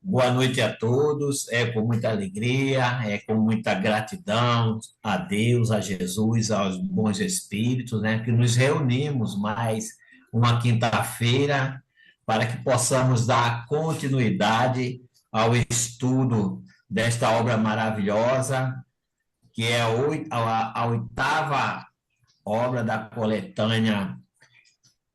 Boa noite a todos. É com muita alegria, é com muita gratidão a Deus, a Jesus, aos bons espíritos, né, que nos reunimos mais uma quinta-feira para que possamos dar continuidade ao estudo desta obra maravilhosa, que é a oitava obra da coletânea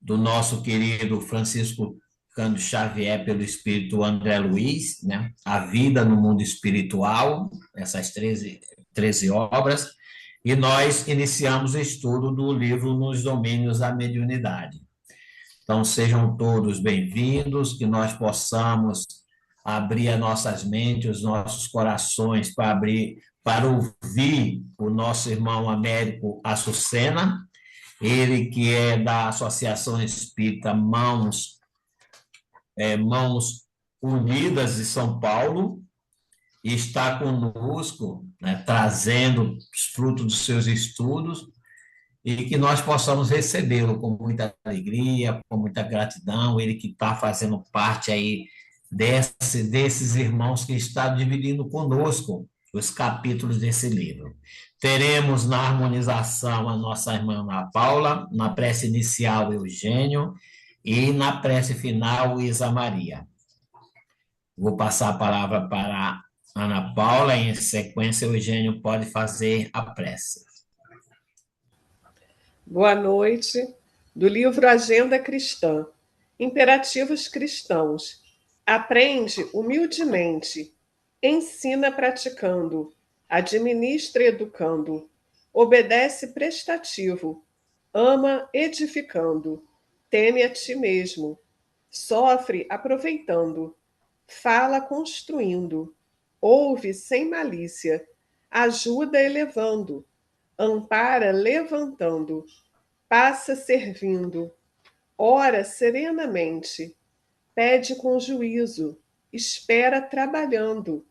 do nosso querido Francisco Cândido Xavier pelo Espírito André Luiz, né? A Vida no Mundo Espiritual, essas 13 obras, e nós iniciamos o estudo do livro Nos Domínios da Mediunidade. Então, sejam todos bem-vindos, que nós possamos abrir as nossas mentes, os nossos corações para ouvir o nosso irmão Américo Açucena, ele que é da Associação Espírita Mãos Unidas de São Paulo, e está conosco, né, trazendo os frutos dos seus estudos, e que nós possamos recebê-lo com muita alegria, com muita gratidão, ele que está fazendo parte aí desses irmãos que está dividindo conosco os capítulos desse livro. Teremos na harmonização a nossa irmã Ana Paula, na prece inicial Eugênio e na prece final Isa Maria. Vou passar a palavra para a Ana Paula, em sequência Eugênio pode fazer a prece. Boa noite, do livro Agenda Cristã, Imperativos Cristãos. Aprende humildemente, ensina praticando, administra educando, obedece prestativo, ama edificando, teme a ti mesmo, sofre aproveitando, fala construindo, ouve sem malícia, ajuda elevando, ampara levantando, passa servindo, ora serenamente, pede com juízo, espera trabalhando,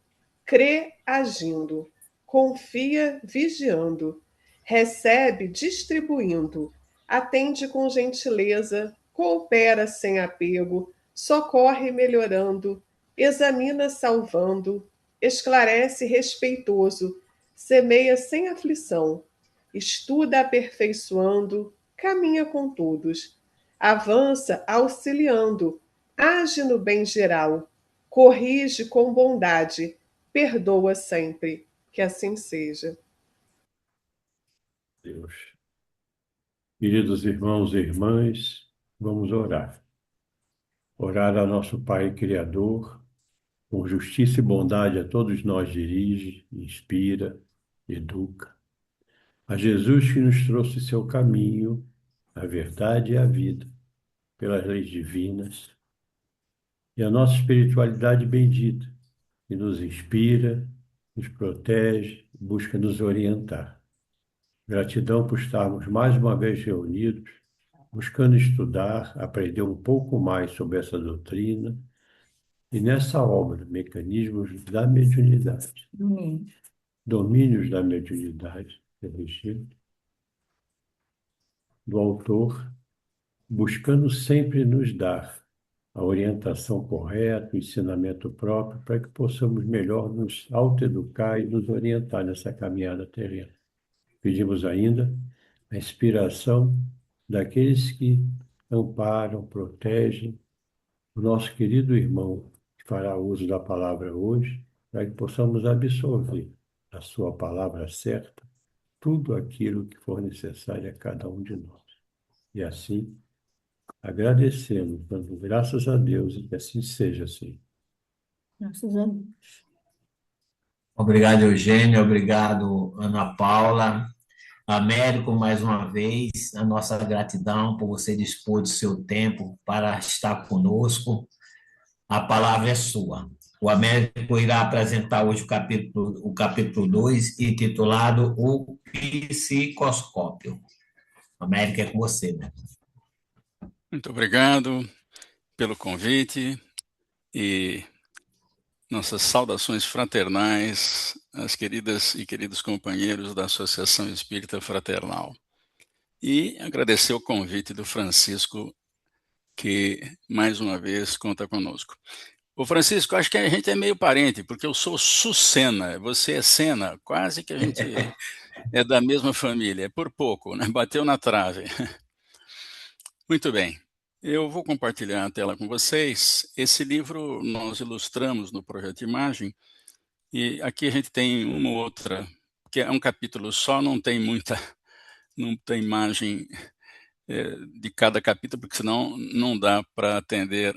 crê agindo, confia vigiando, recebe distribuindo, atende com gentileza, coopera sem apego, socorre melhorando, examina salvando, esclarece respeitoso, semeia sem aflição, estuda aperfeiçoando, caminha com todos, avança auxiliando, age no bem geral, corrige com bondade, perdoa sempre. Que assim seja. Deus. Queridos irmãos e irmãs, vamos orar. Orar a nosso Pai Criador, com justiça e bondade a todos nós dirige, inspira, educa. A Jesus que nos trouxe seu caminho, a verdade e a vida, pelas leis divinas, e a nossa espiritualidade bendita, que nos inspira, nos protege, busca nos orientar. Gratidão por estarmos mais uma vez reunidos, buscando estudar, aprender um pouco mais sobre essa doutrina e nessa obra, Mecanismos da Mediunidade. Domínios da Mediunidade, do autor, buscando sempre nos dar a orientação correta, o ensinamento próprio, para que possamos melhor nos autoeducar e nos orientar nessa caminhada terrena. Pedimos ainda a inspiração daqueles que amparam, protegem o nosso querido irmão que fará uso da palavra hoje, para que possamos absorver a sua palavra certa, tudo aquilo que for necessário a cada um de nós. E assim, agradecemos, dando graças a Deus e que assim seja assim. Graças a Deus. Obrigado, Eugênio. Obrigado, Ana Paula. Américo, mais uma vez, a nossa gratidão por você dispor do seu tempo para estar conosco. A palavra é sua. O Américo irá apresentar hoje o capítulo 2, intitulado O Psicoscópio. Américo, é com você, né? Muito obrigado pelo convite e nossas saudações fraternais às queridas e queridos companheiros da Associação Espírita Fraternal. E agradecer o convite do Francisco, que mais uma vez conta conosco. Ô Francisco, acho que a gente é meio parente, porque eu sou Sucena, você é Sena, quase que a gente é da mesma família, por pouco, né? Bateu na trave. Muito bem. Eu vou compartilhar a tela com vocês. Esse livro nós ilustramos no projeto Imagem, e aqui a gente tem uma ou outra, que é um capítulo só, não tem imagem de cada capítulo, porque senão não dá para atender.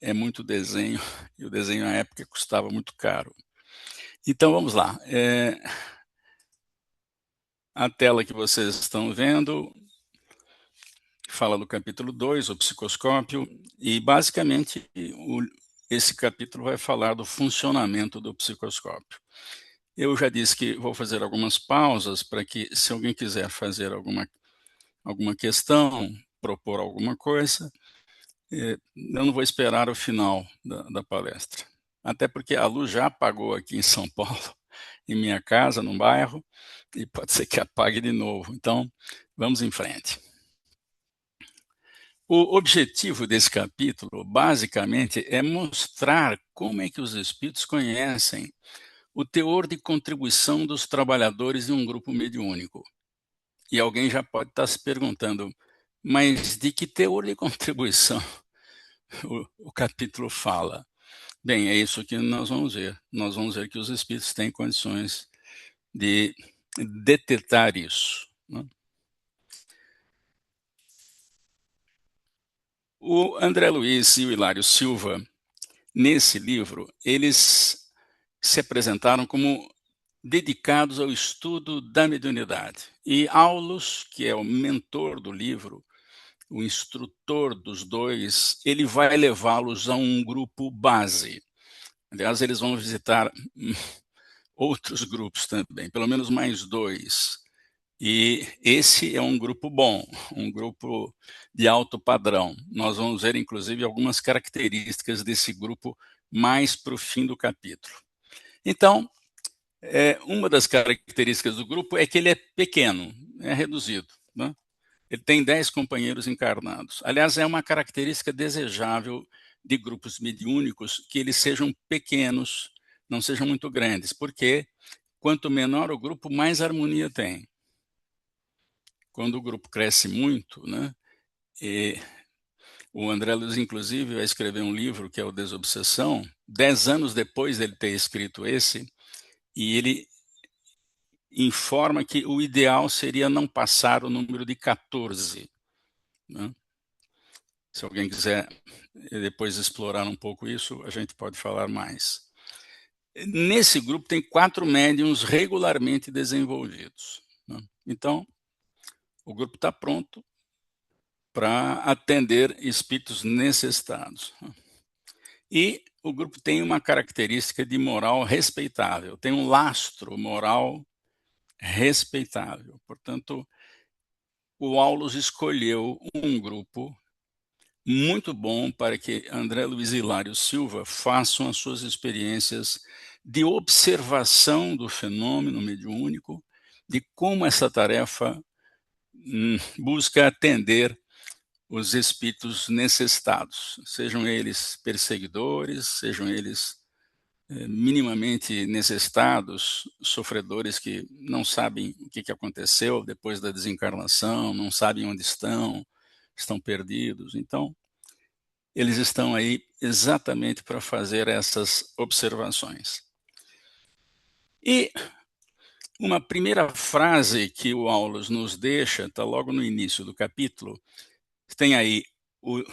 É muito desenho, e o desenho na época custava muito caro. Então vamos lá. A tela que vocês estão vendo fala do capítulo 2, o psicoscópio, e basicamente esse capítulo vai falar do funcionamento do psicoscópio. Eu já disse que vou fazer algumas pausas para que, se alguém quiser fazer alguma questão, propor alguma coisa, eu não vou esperar o final da palestra. Até porque a luz já apagou aqui em São Paulo, em minha casa, num bairro, e pode ser que apague de novo. Então, vamos em frente. O objetivo desse capítulo, basicamente, é mostrar como é que os espíritos conhecem o teor de contribuição dos trabalhadores de um grupo mediúnico. E alguém já pode estar se perguntando, mas de que teor de contribuição o capítulo fala? Bem, é isso que nós vamos ver. Nós vamos ver que os espíritos têm condições de detectar isso, né? O André Luiz e o Hilário Silva, nesse livro, eles se apresentaram como dedicados ao estudo da mediunidade. E Aulus, que é o mentor do livro, o instrutor dos dois, ele vai levá-los a um grupo base. Aliás, eles vão visitar outros grupos também, pelo menos mais 2. E esse é um grupo bom, um grupo de alto padrão. Nós vamos ver, inclusive, algumas características desse grupo mais para o fim do capítulo. Então, uma das características do grupo é que ele é pequeno, é reduzido, né? Ele tem 10 companheiros encarnados. Aliás, é uma característica desejável de grupos mediúnicos que eles sejam pequenos, não sejam muito grandes, porque quanto menor o grupo, mais harmonia tem. Quando o grupo cresce muito, né? E o André Luiz, inclusive, vai escrever um livro que é o Desobsessão, 10 anos depois dele ter escrito esse, e ele informa que o ideal seria não passar o número de 14. Né? Se alguém quiser depois explorar um pouco isso, a gente pode falar mais. Nesse grupo tem 4 médiums regularmente desenvolvidos. Né? Então, o grupo está pronto para atender espíritos necessitados. E o grupo tem uma característica de moral respeitável, tem um lastro moral respeitável. Portanto, o Aulus escolheu um grupo muito bom para que André Luiz e Hilário Silva façam as suas experiências de observação do fenômeno mediúnico, de como essa tarefa busca atender os espíritos necessitados, sejam eles perseguidores, sejam eles minimamente necessitados, sofredores que não sabem o que aconteceu depois da desencarnação, não sabem onde estão perdidos. Então, eles estão aí exatamente para fazer essas observações. E uma primeira frase que o Aulus nos deixa, está logo no início do capítulo, tem aí o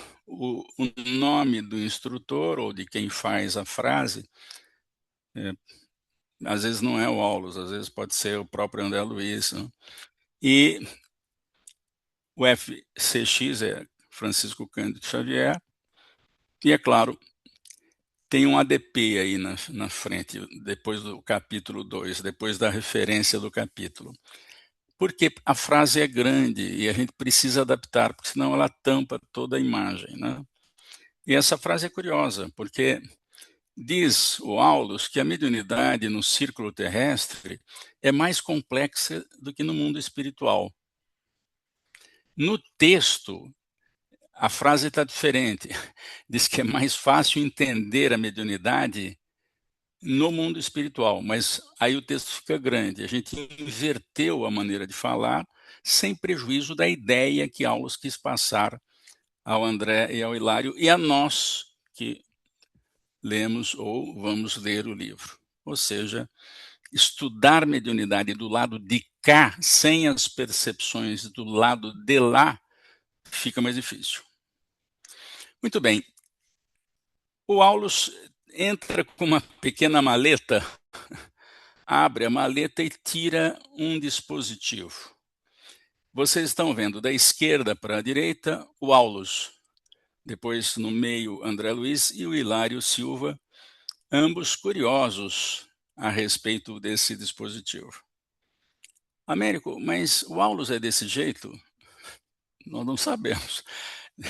nome do instrutor ou de quem faz a frase. Às vezes não é o Aulus, às vezes pode ser o próprio André Luiz. Né? E o FCX é Francisco Cândido Xavier. E, é claro, tem um ADP aí na frente, depois do capítulo 2, depois da referência do capítulo. Porque a frase é grande e a gente precisa adaptar, porque senão ela tampa toda a imagem. Né? E essa frase é curiosa, porque diz o Aulus que a mediunidade no círculo terrestre é mais complexa do que no mundo espiritual. No texto, a frase está diferente. Diz que é mais fácil entender a mediunidade no mundo espiritual, mas aí o texto fica grande. A gente inverteu a maneira de falar sem prejuízo da ideia que Aulus quis passar ao André e ao Hilário e a nós que lemos ou vamos ler o livro. Ou seja, estudar mediunidade do lado de cá, sem as percepções do lado de lá, fica mais difícil. Muito bem. O Aulus entra com uma pequena maleta, abre a maleta e tira um dispositivo. Vocês estão vendo da esquerda para a direita o Aulus, depois no meio André Luiz e o Hilário Silva, ambos curiosos a respeito desse dispositivo. Américo, mas o Aulus é desse jeito? Nós não sabemos.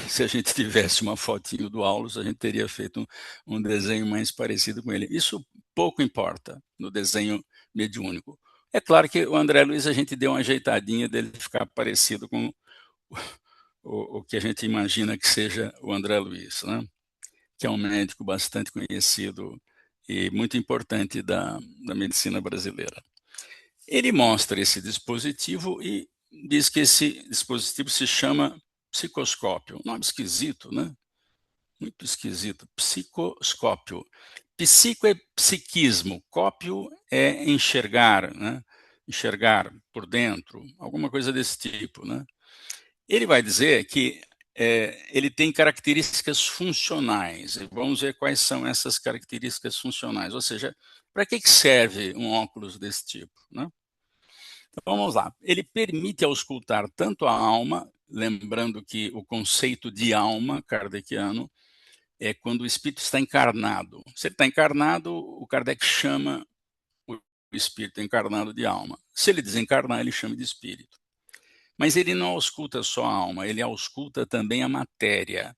Se a gente tivesse uma fotinho do Aulus, a gente teria feito um desenho mais parecido com ele. Isso pouco importa no desenho mediúnico. É claro que o André Luiz a gente deu uma ajeitadinha dele ficar parecido com o que a gente imagina que seja o André Luiz, né? Que é um médico bastante conhecido e muito importante da medicina brasileira. Ele mostra esse dispositivo e diz que esse dispositivo se chama psicoscópio. Um nome esquisito, né? Muito esquisito. Psicoscópio. Psico é psiquismo, cópio é enxergar, né? Enxergar por dentro, alguma coisa desse tipo, né? Ele vai dizer que ele tem características funcionais. Vamos ver quais são essas características funcionais. Ou seja, para que serve um óculos desse tipo, né? Então, vamos lá. Ele permite auscultar tanto a alma, lembrando que o conceito de alma kardeciano é quando o espírito está encarnado. Se ele está encarnado, o Kardec chama o espírito encarnado de alma. Se ele desencarnar, ele chama de espírito. Mas ele não ausculta só a alma, ele ausculta também a matéria.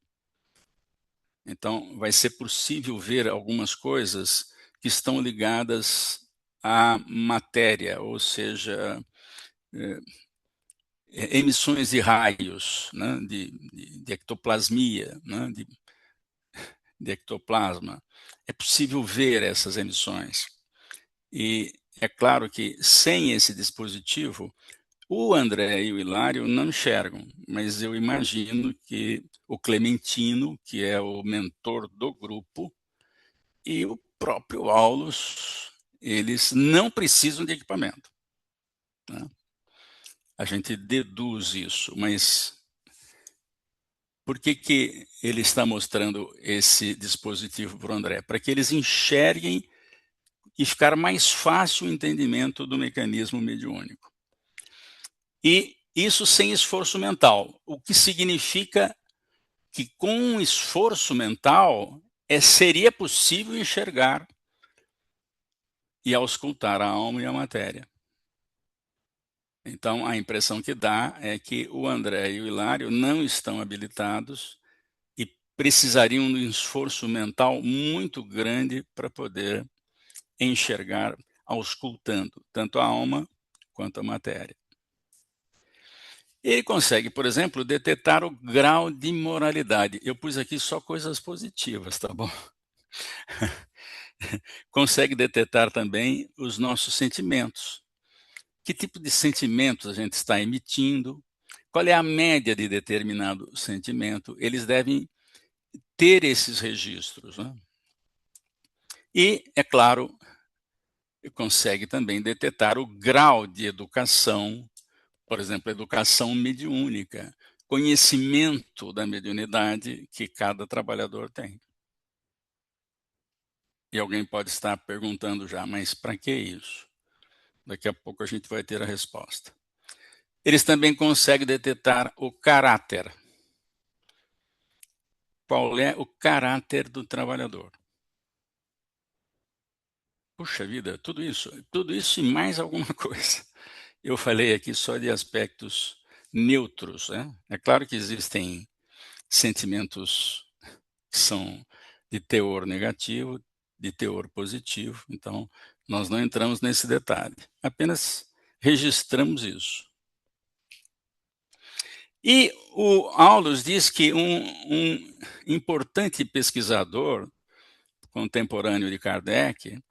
Então, vai ser possível ver algumas coisas que estão ligadas à matéria, ou seja, emissões de raios, né, de ectoplasmia, né, de ectoplasma. É possível ver essas emissões. E é claro que sem esse dispositivo, o André e o Hilário não enxergam, mas eu imagino que o Clementino, que é o mentor do grupo, e o próprio Aulus, eles não precisam de equipamento, né? A gente deduz isso, mas por que ele está mostrando esse dispositivo para o André? Para que eles enxerguem e ficar mais fácil o entendimento do mecanismo mediúnico. E isso sem esforço mental, o que significa que com um esforço mental seria possível enxergar e auscultar a alma e a matéria. Então, a impressão que dá é que o André e o Hilário não estão habilitados e precisariam de um esforço mental muito grande para poder enxergar, auscultando tanto a alma quanto a matéria. Ele consegue, por exemplo, detectar o grau de moralidade. Eu pus aqui só coisas positivas, tá bom? Consegue detectar também os nossos sentimentos. Que tipo de sentimentos a gente está emitindo? Qual é a média de determinado sentimento? Eles devem ter esses registros, né? E, é claro, consegue também detectar o grau de educação, por exemplo, educação mediúnica, conhecimento da mediunidade que cada trabalhador tem. E alguém pode estar perguntando já, mas para que isso? Daqui a pouco a gente vai ter a resposta. Eles também conseguem detectar o caráter. Qual é o caráter do trabalhador? Puxa vida, tudo isso e mais alguma coisa. Eu falei aqui só de aspectos neutros, né? É claro que existem sentimentos que são de teor negativo, de teor positivo, então nós não entramos nesse detalhe, apenas registramos isso. E o Aulus diz que um importante pesquisador contemporâneo de Kardec,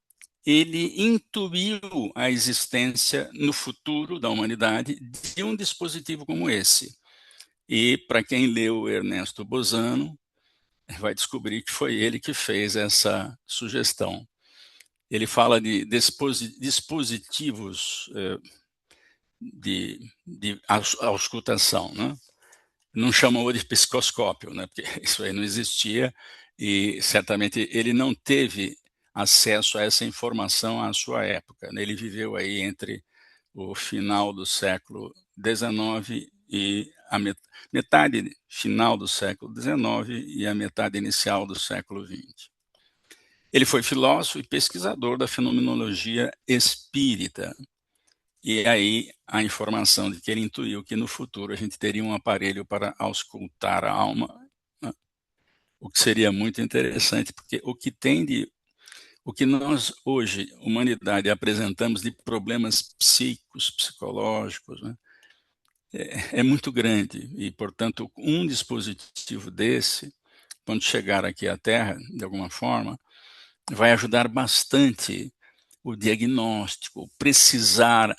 ele intuiu a existência no futuro da humanidade de um dispositivo como esse. E para quem leu Ernesto Bozano, vai descobrir que foi ele que fez essa sugestão. Ele fala de dispositivos de auscultação, né? Não chamou de psicoscópio, né? Porque isso aí não existia e certamente ele não teve acesso a essa informação à sua época, né? Ele viveu aí entre o final do século XIX e a metade final do século XIX e a metade inicial do século XX. Ele foi filósofo e pesquisador da fenomenologia espírita. E aí a informação de que ele intuiu que no futuro a gente teria um aparelho para auscultar a alma, né? O que seria muito interessante, porque o que nós hoje, humanidade, apresentamos de problemas psíquicos, psicológicos, né, é muito grande. E, portanto, um dispositivo desse, quando chegar aqui à Terra, de alguma forma, vai ajudar bastante o diagnóstico, precisar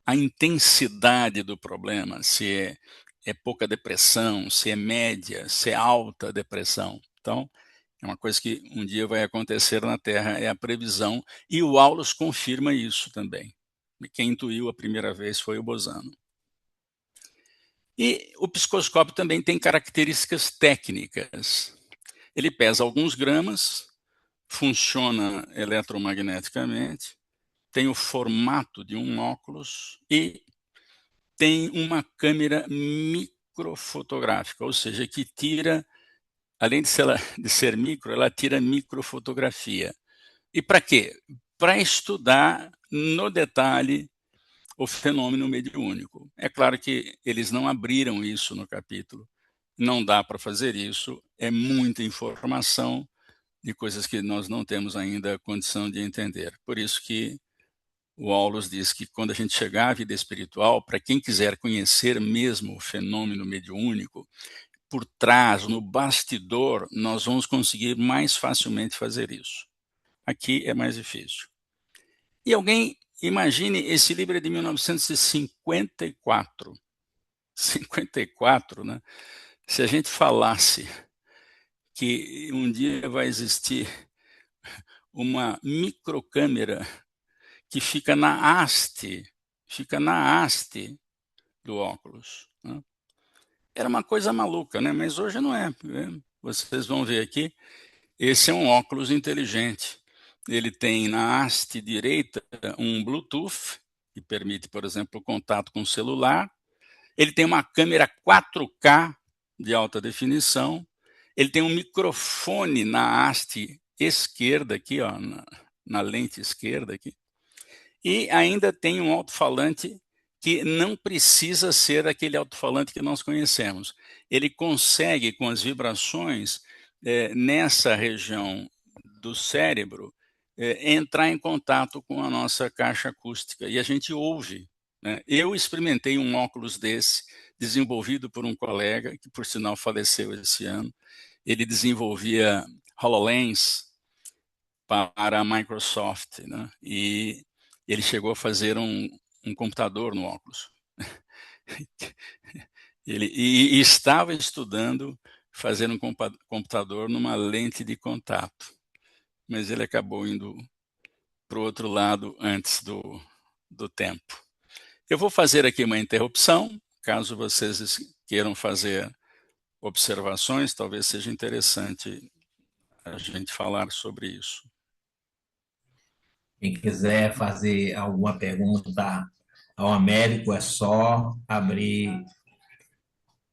a intensidade do problema, se é pouca depressão, se é média, se é alta depressão. Então, é uma coisa que um dia vai acontecer na Terra, é a previsão, e o Aulus confirma isso também. Quem intuiu a primeira vez foi o Bozano. E o psicoscópio também tem características técnicas. Ele pesa alguns gramas, funciona eletromagneticamente, tem o formato de um óculos e tem uma câmera microfotográfica, ou seja, que tira, além de ser micro, ela tira microfotografia. E para quê? Para estudar no detalhe o fenômeno mediúnico. É claro que eles não abriram isso no capítulo, não dá para fazer isso, é muita informação de coisas que nós não temos ainda condição de entender. Por isso que o Aulus diz que quando a gente chegar à vida espiritual, para quem quiser conhecer mesmo o fenômeno mediúnico, por trás, no bastidor, nós vamos conseguir mais facilmente fazer isso. Aqui é mais difícil. E alguém, imagine, esse livro é de 1954. 54, né? Se a gente falasse que um dia vai existir uma microcâmera que fica na haste do óculos, né? Era uma coisa maluca, né? Mas hoje não é, né? Vocês vão ver aqui, esse é um óculos inteligente. Ele tem na haste direita um Bluetooth, que permite, por exemplo, o contato com o celular. Ele tem uma câmera 4K de alta definição. Ele tem um microfone na haste esquerda aqui, ó, na lente esquerda aqui. E ainda tem um alto-falante que não precisa ser aquele alto-falante que nós conhecemos. Ele consegue, com as vibrações, nessa região do cérebro, entrar em contato com a nossa caixa acústica. E a gente ouve, né? Eu experimentei um óculos desse, desenvolvido por um colega, que por sinal faleceu esse ano. Ele desenvolvia HoloLens para a Microsoft, né? E ele chegou a fazer um computador no óculos. E estava estudando fazer um computador numa lente de contato, mas ele acabou indo para o outro lado antes do tempo. Eu vou fazer aqui uma interrupção, caso vocês queiram fazer observações, talvez seja interessante a gente falar sobre isso. Quem quiser fazer alguma pergunta ao Américo, é só abrir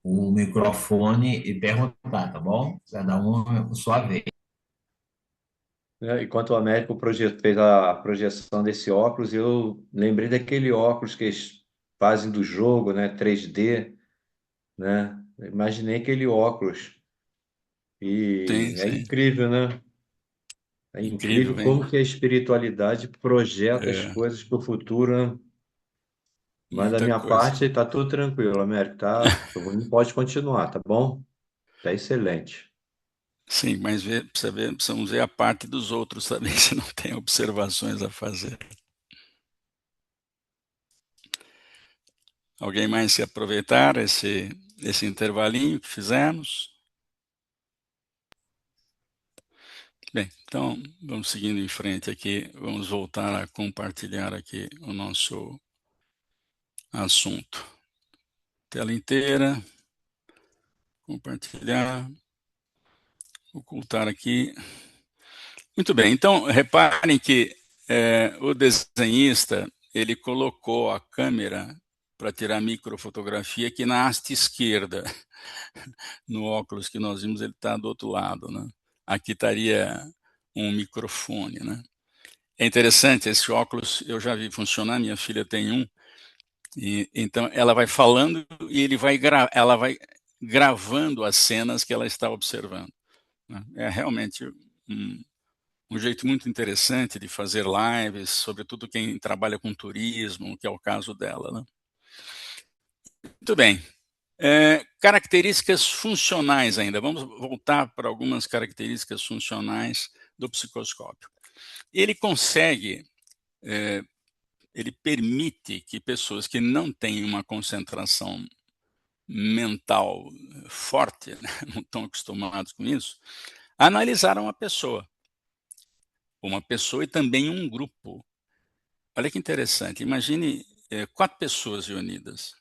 o microfone e perguntar, tá bom? Cada um a sua vez. Enquanto o Américo fez a projeção desse óculos, eu lembrei daquele óculos que eles fazem do jogo, né? 3D, né? Imaginei aquele óculos. E Sim, é sim. incrível, né? É Incrível, incrível hein? como que a espiritualidade projeta as É, coisas para o futuro, né? Mas da muita minha coisa. parte tá tudo tranquilo, Américo, tá? Pode continuar, tá bom? Tá excelente. Sim, mas precisamos ver a parte dos outros também, se não tem observações a fazer. Alguém mais se aproveitar esse intervalinho que fizemos? Bem, então vamos seguindo em frente aqui, vamos voltar a compartilhar aqui o nosso assunto. Tela inteira, compartilhar, ocultar aqui. Muito bem, então reparem que o desenhista, ele colocou a câmera para tirar microfotografia aqui na haste esquerda. No óculos que nós vimos, ele está do outro lado, né? Aqui estaria um microfone, né? É interessante, esse óculos eu já vi funcionar, minha filha tem um, e então ela vai falando e ela vai gravando as cenas que ela está observando, né? É realmente um jeito muito interessante de fazer lives, sobretudo quem trabalha com turismo, que é o caso dela, né? Muito bem. Características funcionais ainda. Vamos voltar para algumas características funcionais do psicoscópio. Ele consegue, ele permite que pessoas que não têm uma concentração mental forte, né, não estão acostumados com isso, analisar uma pessoa e também um grupo. Olha que interessante, imagine 4 pessoas reunidas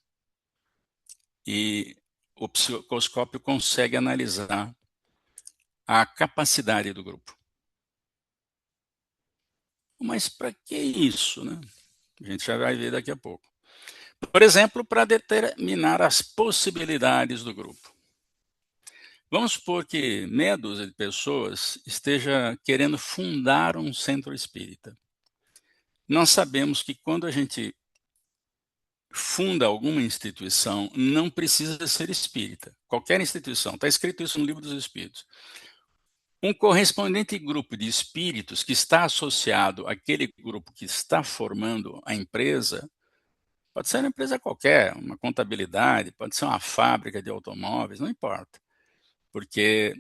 e o psicoscópio consegue analisar a capacidade do grupo. Mas para que isso, né? A gente já vai ver daqui a pouco. Por exemplo, para determinar as possibilidades do grupo. Vamos supor que meia dúzia de pessoas esteja querendo fundar um centro espírita. Nós sabemos que quando a gente funda alguma instituição, não precisa ser espírita. Qualquer instituição, está escrito isso no Livro dos Espíritos. Um correspondente grupo de espíritos que está associado àquele grupo que está formando a empresa, pode ser uma empresa qualquer, uma contabilidade, pode ser uma fábrica de automóveis, não importa. Porque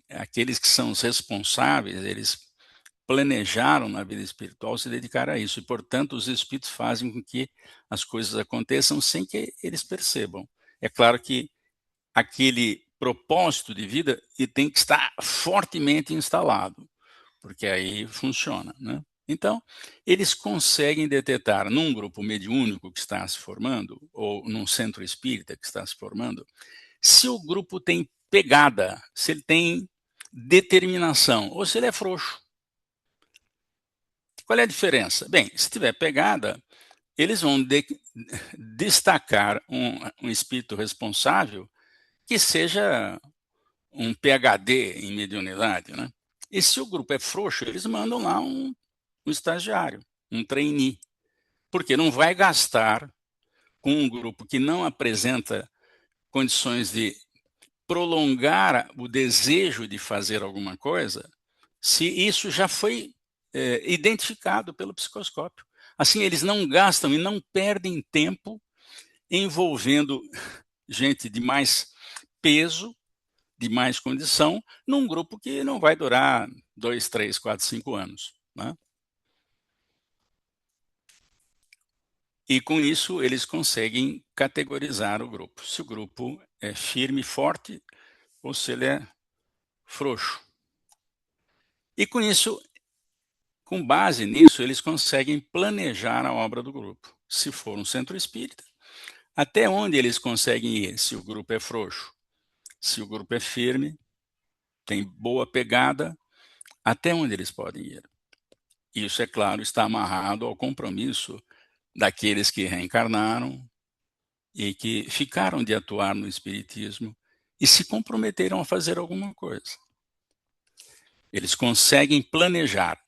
aqueles que são os responsáveis, eles planejaram na vida espiritual se dedicar a isso. E, portanto, os espíritos fazem com que as coisas aconteçam sem que eles percebam. É claro que aquele propósito de vida e tem que estar fortemente instalado, porque aí funciona, né? Então, eles conseguem detectar num grupo mediúnico que está se formando, ou num centro espírita que está se formando, se o grupo tem pegada, se ele tem determinação, ou se ele é frouxo. Qual é a diferença? Bem, se tiver pegada, eles vão destacar um espírito responsável que seja um PhD em mediunidade, né? E se o grupo é frouxo, eles mandam lá um estagiário, um trainee, porque não vai gastar com um grupo que não apresenta condições de prolongar o desejo de fazer alguma coisa, se isso já foi identificado pelo psicoscópio. Assim, eles não gastam e não perdem tempo envolvendo gente de mais peso, de mais condição, num grupo que não vai durar 2, 3, 4, 5 anos, né? E com isso eles conseguem categorizar o grupo. Se o grupo é firme e forte ou se ele é frouxo. E com isso, com base nisso, eles conseguem planejar a obra do grupo. Se for um centro espírita, até onde eles conseguem ir? Se o grupo é frouxo, se o grupo é firme, tem boa pegada, até onde eles podem ir? Isso, é claro, está amarrado ao compromisso daqueles que reencarnaram e que ficaram de atuar no espiritismo e se comprometeram a fazer alguma coisa. Eles conseguem planejar.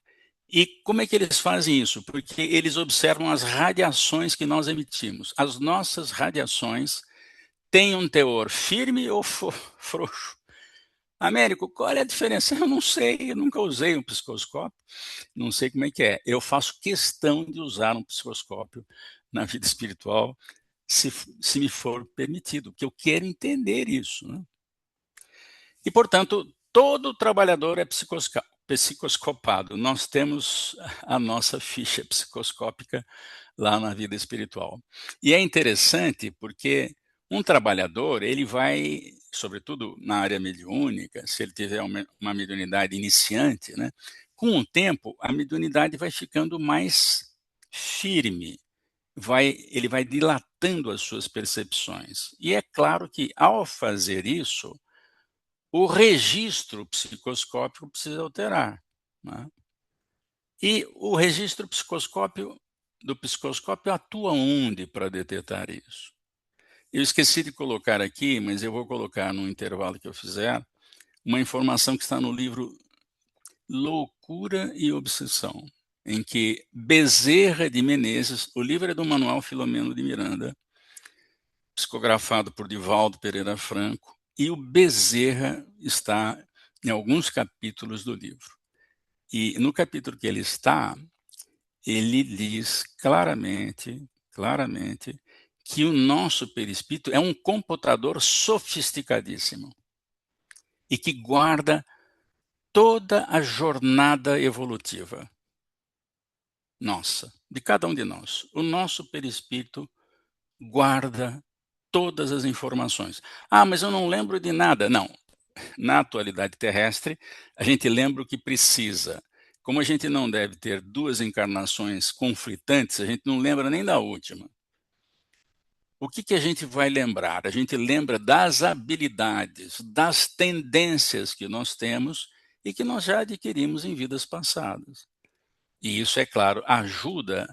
E como é que eles fazem isso? Porque eles observam as radiações que nós emitimos. As nossas radiações têm um teor firme ou frouxo? Américo, qual é a diferença? Eu não sei, eu nunca usei um psicoscópio, não sei como é que é. Eu faço questão de usar um psicoscópio na vida espiritual, se me for permitido, que eu quero entender isso, né? E, portanto, todo trabalhador é psicoscopado. Nós temos a nossa ficha psicoscópica lá na vida espiritual. E é interessante porque um trabalhador, ele vai, sobretudo na área mediúnica, se ele tiver uma mediunidade iniciante, né, com o tempo, a mediunidade vai ficando mais firme, ele vai dilatando as suas percepções. E é claro que, ao fazer isso, o registro psicoscópico precisa alterar, né? E o registro do psicoscópio atua onde para detectar isso? Eu esqueci de colocar aqui, mas eu vou colocar no intervalo que eu fizer, uma informação que está no livro Loucura e Obsessão, em que Bezerra de Menezes, o livro é do Manuel Filomeno de Miranda, psicografado por Divaldo Pereira Franco, e o Bezerra está em alguns capítulos do livro. E no capítulo que ele está, ele diz claramente, que o nosso perispírito é um computador sofisticadíssimo e que guarda toda a jornada evolutiva nossa, de cada um de nós. O nosso perispírito guarda todas as informações. Ah, mas eu não lembro de nada. Não. Na atualidade terrestre, a gente lembra o que precisa. Como a gente não deve ter duas encarnações conflitantes, a gente não lembra nem da última. O que a gente vai lembrar? A gente lembra das habilidades, das tendências que nós temos e que nós já adquirimos em vidas passadas. E isso, é claro, ajuda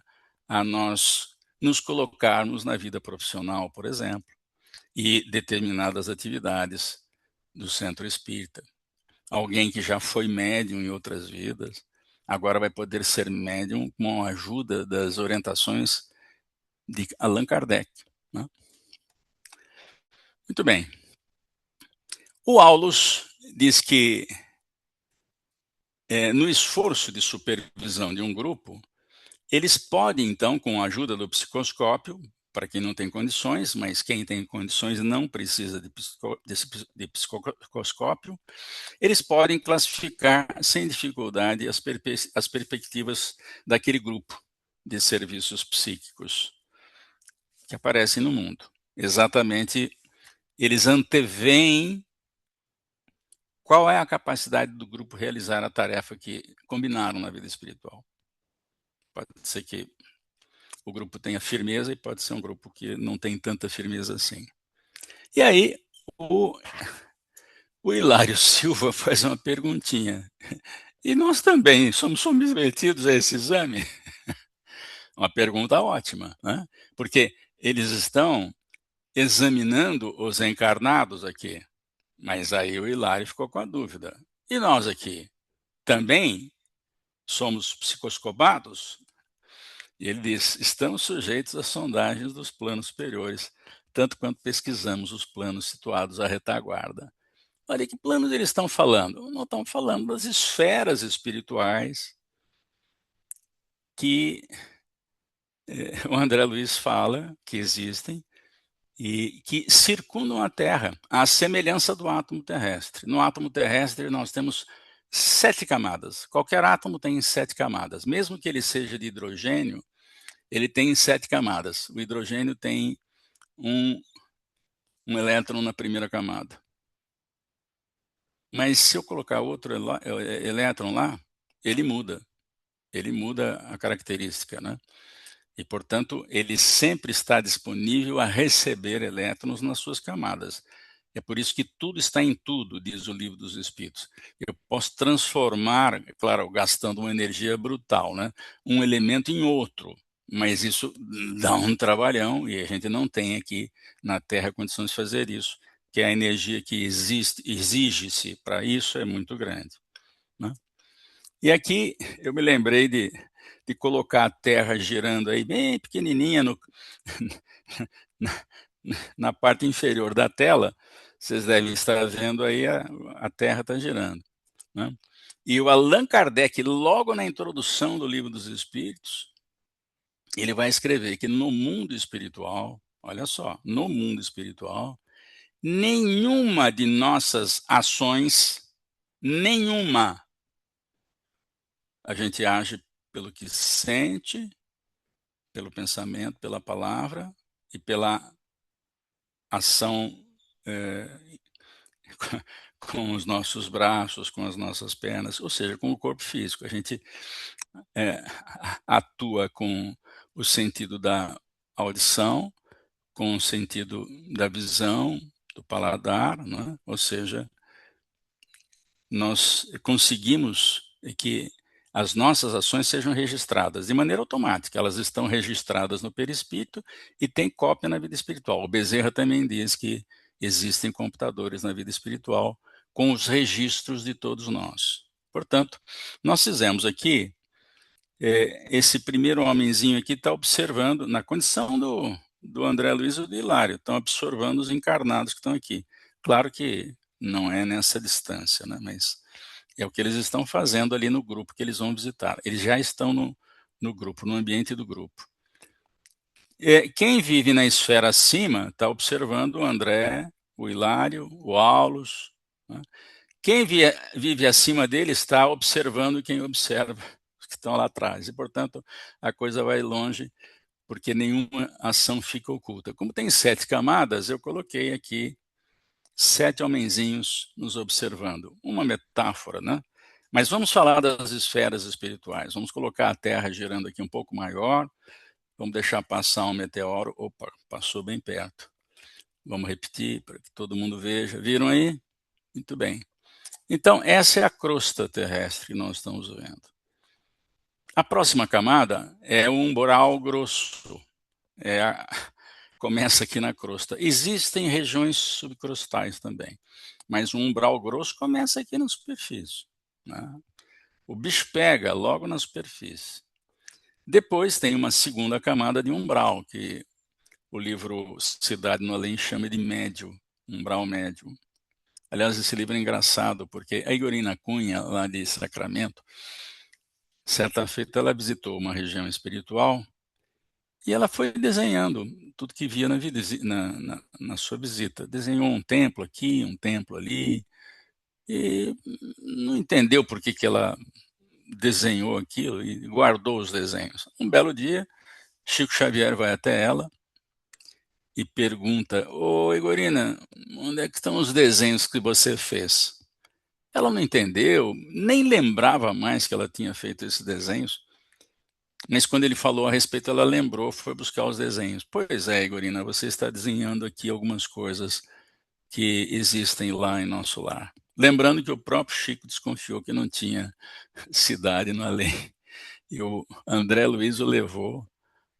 a nós nos colocarmos na vida profissional, por exemplo, e determinadas atividades do centro espírita. Alguém que já foi médium em outras vidas, agora vai poder ser médium com a ajuda das orientações de Allan Kardec, né? Muito bem. O Aulus diz que, no esforço de supervisão de um grupo, eles podem, então, com a ajuda do psicoscópio, para quem não tem condições, mas quem tem condições não precisa de psicoscópio, eles podem classificar sem dificuldade as perspectivas daquele grupo de serviços psíquicos que aparecem no mundo. Exatamente, eles anteveem qual é a capacidade do grupo realizar a tarefa que combinaram na vida espiritual. Pode ser que o grupo tenha firmeza e pode ser um grupo que não tem tanta firmeza assim. E aí, o Hilário Silva faz uma perguntinha. E nós também somos submetidos a esse exame? Uma pergunta ótima, né? Porque eles estão examinando os encarnados aqui. Mas aí o Hilário ficou com a dúvida. E nós aqui também somos psicoscopados? E ele diz: estamos sujeitos às sondagens dos planos superiores, tanto quanto pesquisamos os planos situados à retaguarda. Olha, que planos eles estão falando? Não estão falando das esferas espirituais que o André Luiz fala que existem e que circundam a Terra, à semelhança do átomo terrestre. No átomo terrestre, nós temos 7 camadas. Qualquer átomo tem 7 camadas. Mesmo que ele seja de hidrogênio, ele tem 7 camadas. O hidrogênio tem um elétron na primeira camada. Mas se eu colocar outro elétron lá, ele muda. Ele muda a característica, né? E, portanto, ele sempre está disponível a receber elétrons nas suas camadas. É por isso que tudo está em tudo, diz o Livro dos Espíritos. Eu posso transformar, claro, gastando uma energia brutal, né, um elemento em outro, mas isso dá um trabalhão e a gente não tem aqui na Terra condições de fazer isso, que a energia que exige-se para isso é muito grande, né? E aqui eu me lembrei de colocar a Terra girando aí bem pequenininha na parte inferior da tela. Vocês devem estar vendo aí a Terra está girando, né? E o Allan Kardec, logo na introdução do Livro dos Espíritos, ele vai escrever que no mundo espiritual, olha só, no mundo espiritual, nenhuma de nossas ações, nenhuma, a gente age pelo que sente, pelo pensamento, pela palavra e pela ação com os nossos braços, com as nossas pernas, ou seja, com o corpo físico. A gente atua com o sentido da audição, com o sentido da visão, do paladar, né? Ou seja, nós conseguimos que as nossas ações sejam registradas de maneira automática. Elas estão registradas no perispírito e tem cópia na vida espiritual. O Bezerra também diz que existem computadores na vida espiritual com os registros de todos nós. Portanto, nós fizemos aqui, esse primeiro homenzinho aqui está observando, na condição do André Luiz e do Hilário, estão observando os encarnados que estão aqui. Claro que não é nessa distância, né? Mas é o que eles estão fazendo ali no grupo que eles vão visitar. Eles já estão no grupo, no ambiente do grupo. Quem vive na esfera acima está observando o André, o Hilário, o Aulus. Né? Quem vive acima dele está observando quem observa os que estão lá atrás. E, portanto, a coisa vai longe, porque nenhuma ação fica oculta. Como tem 7 camadas, eu coloquei aqui 7 homenzinhos nos observando. Uma metáfora, né? Mas vamos falar das esferas espirituais. Vamos colocar a Terra girando aqui um pouco maior. Vamos deixar passar um meteoro. Opa, passou bem perto. Vamos repetir para que todo mundo veja. Viram aí? Muito bem. Então, essa é a crosta terrestre que nós estamos vendo. A próxima camada é o umbral grosso. Começa aqui na crosta. Existem regiões subcrostais também, mas o umbral grosso começa aqui na superfície. Né? O bicho pega logo na superfície. Depois tem uma segunda camada de umbral, que o livro Cidade no Além chama de médio, umbral médio. Aliás, esse livro é engraçado, porque a Igorina Cunha, lá de Sacramento, certa feita ela visitou uma região espiritual e ela foi desenhando tudo que via na sua visita. Desenhou um templo aqui, um templo ali, e não entendeu por que ela desenhou aquilo e guardou os desenhos. Um belo dia, Chico Xavier vai até ela e pergunta: ô Igorina, onde é que estão os desenhos que você fez? Ela não entendeu, nem lembrava mais que ela tinha feito esses desenhos, mas quando ele falou a respeito, ela lembrou, foi buscar os desenhos. Pois é, Igorina, você está desenhando aqui algumas coisas que existem lá em nosso lar. Lembrando que o próprio Chico desconfiou que não tinha cidade no além. E o André Luiz o levou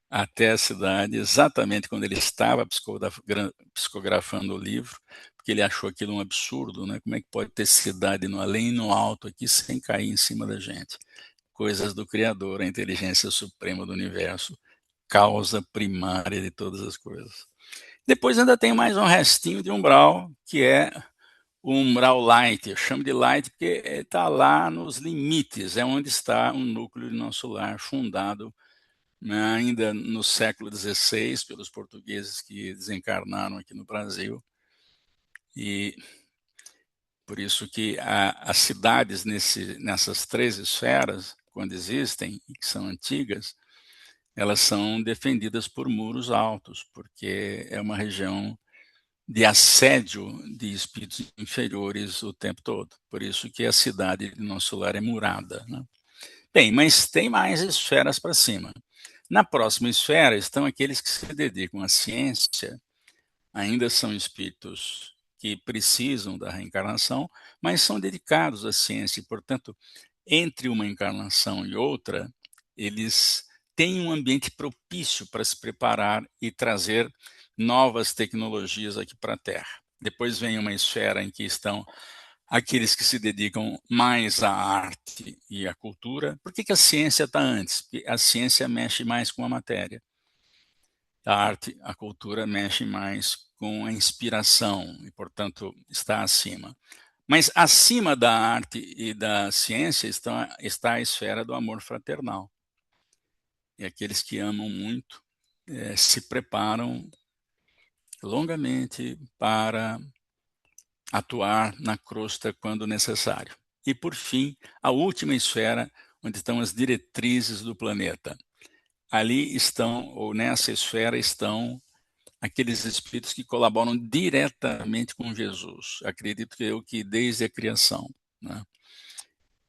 até a cidade, exatamente quando ele estava psicografando o livro, porque ele achou aquilo um absurdo, né? Como é que pode ter cidade no além e no alto aqui sem cair em cima da gente? Coisas do Criador, a inteligência suprema do universo, causa primária de todas as coisas. Depois ainda tem mais um restinho de umbral, que é o umbral light. Eu chamo de light porque está lá nos limites, é onde está um núcleo de nosso lar fundado, né, ainda no século XVI, pelos portugueses que desencarnaram aqui no Brasil. E por isso que as cidades nessas 3 esferas, quando existem e que são antigas, elas são defendidas por muros altos, porque é uma região de assédio de espíritos inferiores o tempo todo. Por isso que a cidade de nosso lar é murada. Né? Bem, mas tem mais esferas para cima. Na próxima esfera estão aqueles que se dedicam à ciência, ainda são espíritos que precisam da reencarnação, mas são dedicados à ciência e, portanto, entre uma encarnação e outra, eles têm um ambiente propício para se preparar e trazer novas tecnologias aqui para a Terra. Depois vem uma esfera em que estão aqueles que se dedicam mais à arte e à cultura. Por que a ciência está antes? Porque a ciência mexe mais com a matéria. A arte, a cultura mexe mais com a inspiração e, portanto, está acima. Mas acima da arte e da ciência está a esfera do amor fraternal. e aqueles que amam muito se preparam longamente para atuar na crosta quando necessário. E, por fim, a última esfera, onde estão as diretrizes do planeta. Ali estão, ou nessa esfera estão, aqueles espíritos que colaboram diretamente com Jesus. Acredito que desde a criação, né?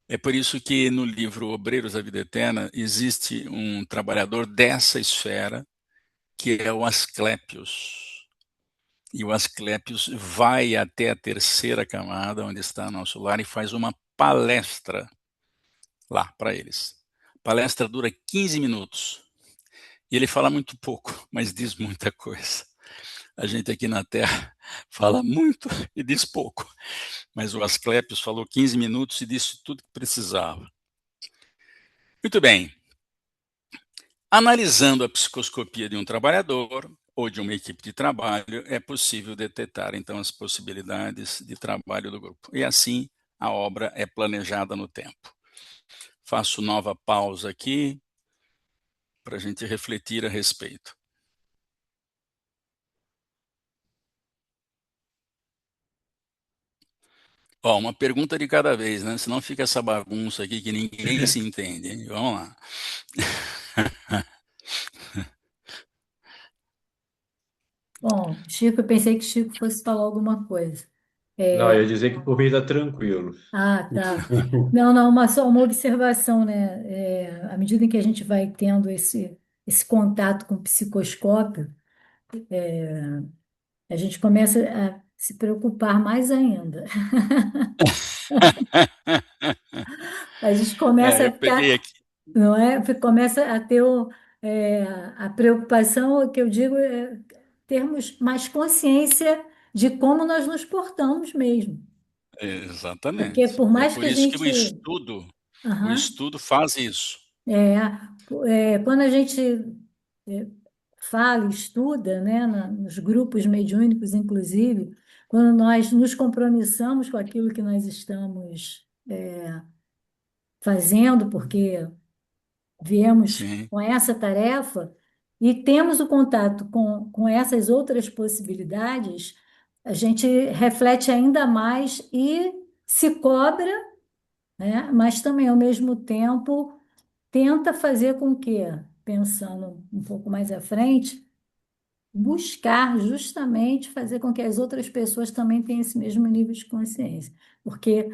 É por isso que no livro Obreiros da Vida Eterna existe um trabalhador dessa esfera, que é o Asclépios. E o Asclépios vai até a terceira camada, onde está nosso lar, e faz uma palestra lá para eles. A palestra dura 15 minutos. E ele fala muito pouco, mas diz muita coisa. A gente aqui na Terra fala muito e diz pouco. Mas o Asclépios falou 15 minutos e disse tudo que precisava. Muito bem. Analisando a psicoscopia de um trabalhador ou de uma equipe de trabalho, é possível detectar, então, as possibilidades de trabalho do grupo. E assim, a obra é planejada no tempo. Faço nova pausa aqui para a gente refletir a respeito. Ó, uma pergunta de cada vez, né? Senão fica essa bagunça aqui que ninguém se entende, hein? Vamos lá. Bom, Chico, eu pensei que Chico fosse falar alguma coisa. Não, É, eu ia dizer que por mim está tranquilo. tá. Não, não, só uma observação, né? À medida em que a gente vai tendo esse contato com o psicoscópio, a gente começa a se preocupar mais ainda. A gente começa a Eu peguei ficar, aqui. não é? Começa a ter é, a preocupação, que eu digo, é termos mais consciência de como nós nos portamos mesmo. Porque Exatamente. por É mais por que a isso que gente. o Aham. estudo faz isso. É, quando a gente é, fala, estuda, né, nos grupos mediúnicos, inclusive, quando nós nos compromissamos com aquilo que nós estamos fazendo, porque viemos Sim. com essa tarefa e temos o contato com essas outras possibilidades, a gente reflete ainda mais e se cobra, né, mas também, ao mesmo tempo, tenta fazer com que, pensando um pouco mais à frente, buscar justamente fazer com que as outras pessoas também tenham esse mesmo nível de consciência, porque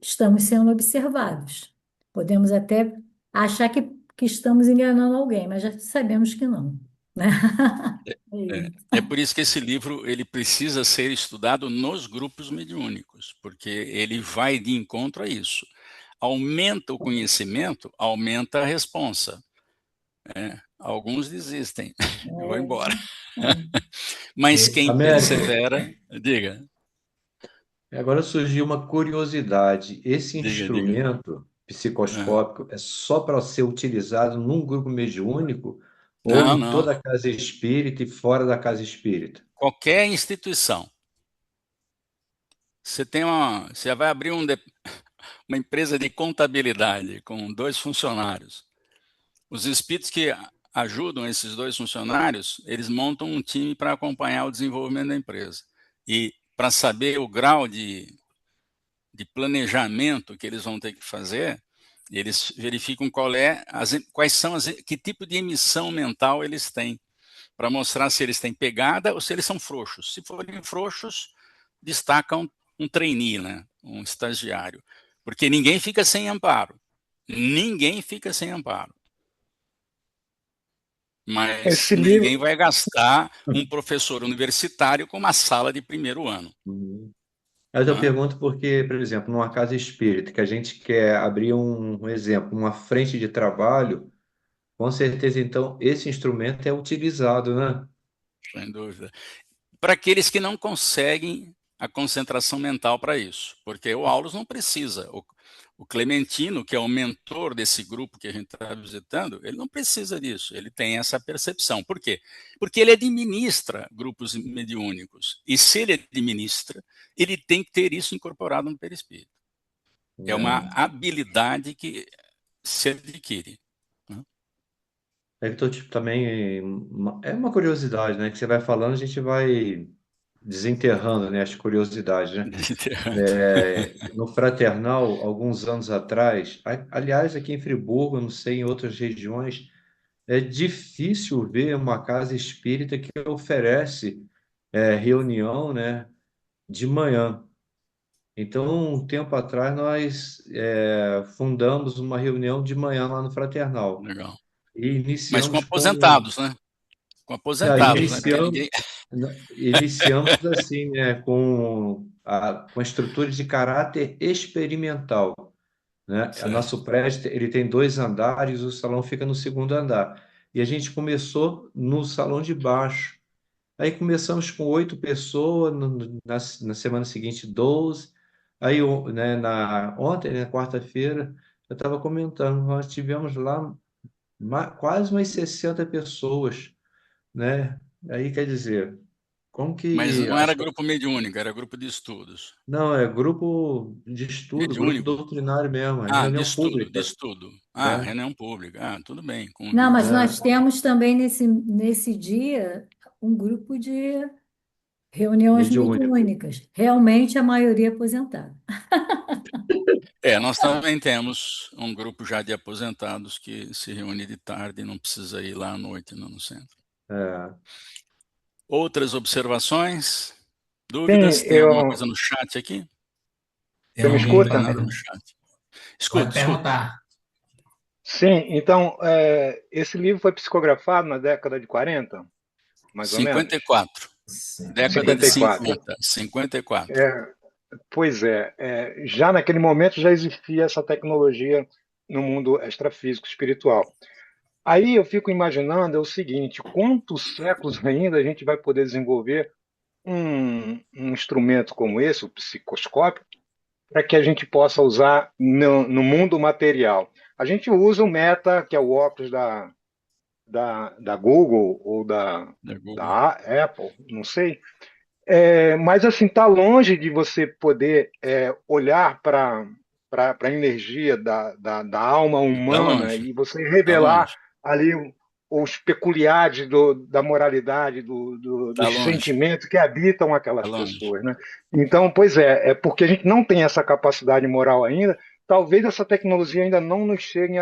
estamos sendo observados. Podemos até achar que estamos enganando alguém, mas já sabemos que não, né? É isso. É por isso que esse livro ele precisa ser estudado nos grupos mediúnicos, porque ele vai de encontro a isso. Aumenta o conhecimento, aumenta a responsa. Alguns desistem, vão embora. Mas quem Américo, persevera, diga, agora surgiu uma curiosidade. Esse diga. instrumento Ah, psicoscópico é só para ser utilizado num grupo mediúnico ou não, em não. toda a casa espírita e fora da casa espírita? Qualquer instituição. Você vai abrir uma empresa de contabilidade com 2 funcionários. Os espíritos que ajudam esses 2 funcionários, eles montam um time para acompanhar o desenvolvimento da empresa. E para saber o grau de planejamento que eles vão ter que fazer, eles verificam quais são que tipo de emissão mental eles têm, para mostrar se eles têm pegada ou se eles são frouxos. Se forem frouxos, destacam um trainee, né? Um estagiário. Porque ninguém fica sem amparo. Ninguém fica sem amparo. Mas Esse ninguém livro, vai gastar um professor universitário com uma sala de primeiro ano. Uhum. Mas eu Né? pergunto porque, por exemplo, numa casa espírita, que a gente quer abrir um exemplo, uma frente de trabalho, com certeza, então, esse instrumento é utilizado, né? Sem dúvida. Para aqueles que não conseguem a concentração mental para isso, porque o Aulus não precisa. O Clementino, que é o mentor desse grupo que a gente está visitando, ele não precisa disso, ele tem essa percepção. Por quê? Porque ele administra grupos mediúnicos. E se ele administra, ele tem que ter isso incorporado no perispírito. É uma É. habilidade que se adquire. Né? É que tipo, também é uma curiosidade, né? Que você vai falando, a gente vai desenterrando, né, as curiosidades, né? No Fraternal, alguns anos atrás, aliás, aqui em Friburgo, eu não sei, em outras regiões, é difícil ver uma casa espírita que oferece reunião, né, de manhã. Então, um tempo atrás, nós fundamos uma reunião de manhã lá no Fraternal. Legal. E Mas com iniciamos com. aposentados, né? Com Não, aposentados, né? Porque ninguém. iniciamos assim, né, com a estrutura de caráter experimental, né? O Certo. nosso prédio, ele tem 2 andares, o salão fica no segundo andar. E a gente começou no salão de baixo. Aí começamos com 8 pessoas, na semana seguinte 12. Aí, né, ontem, né, quarta-feira, eu estava comentando, nós tivemos lá quase umas 60 pessoas, né? Aí quer dizer, como Mas que não era grupo mediúnico, era grupo de estudos. Não, é grupo de estudo, grupo Mediúnico? doutrinário mesmo, é Ah, de reunião estudo, de pública. estudo. Ah, É, reunião pública. Ah, tudo bem, Não, convívio. mas nós é, temos também nesse dia um grupo de reuniões mediúnico. mediúnicas. Realmente a maioria aposentada. Nós também temos um grupo já de aposentados que se reúne de tarde e não precisa ir lá à noite no centro. É. Outras observações? Sim, Dúvidas? Tem alguma coisa no chat aqui? você Tem me alguém Não tem para escuta? nada no perguntar? chat. Pode Escuta, escuta. perguntar. Sim, então, esse livro foi psicografado na década de 40, mais ou menos? 54. Década de 54. 50. 54. É, pois já naquele momento já existia essa tecnologia no mundo extrafísico espiritual. Aí eu fico imaginando o seguinte: quantos séculos ainda a gente vai poder desenvolver um instrumento como esse, o psicoscópio, para que a gente possa usar no mundo material? A gente usa o Meta, que é o óculos da Google ou Da Google. da Apple, não sei. Mas assim, está longe de você poder olhar para a energia da alma Está humana longe. e você Está revelar longe. ali os peculiares da moralidade, Está dos longe. sentimentos que habitam Está aquelas longe. pessoas, né? Então, pois é porque a gente não tem essa capacidade moral ainda, talvez essa tecnologia ainda não nos chegue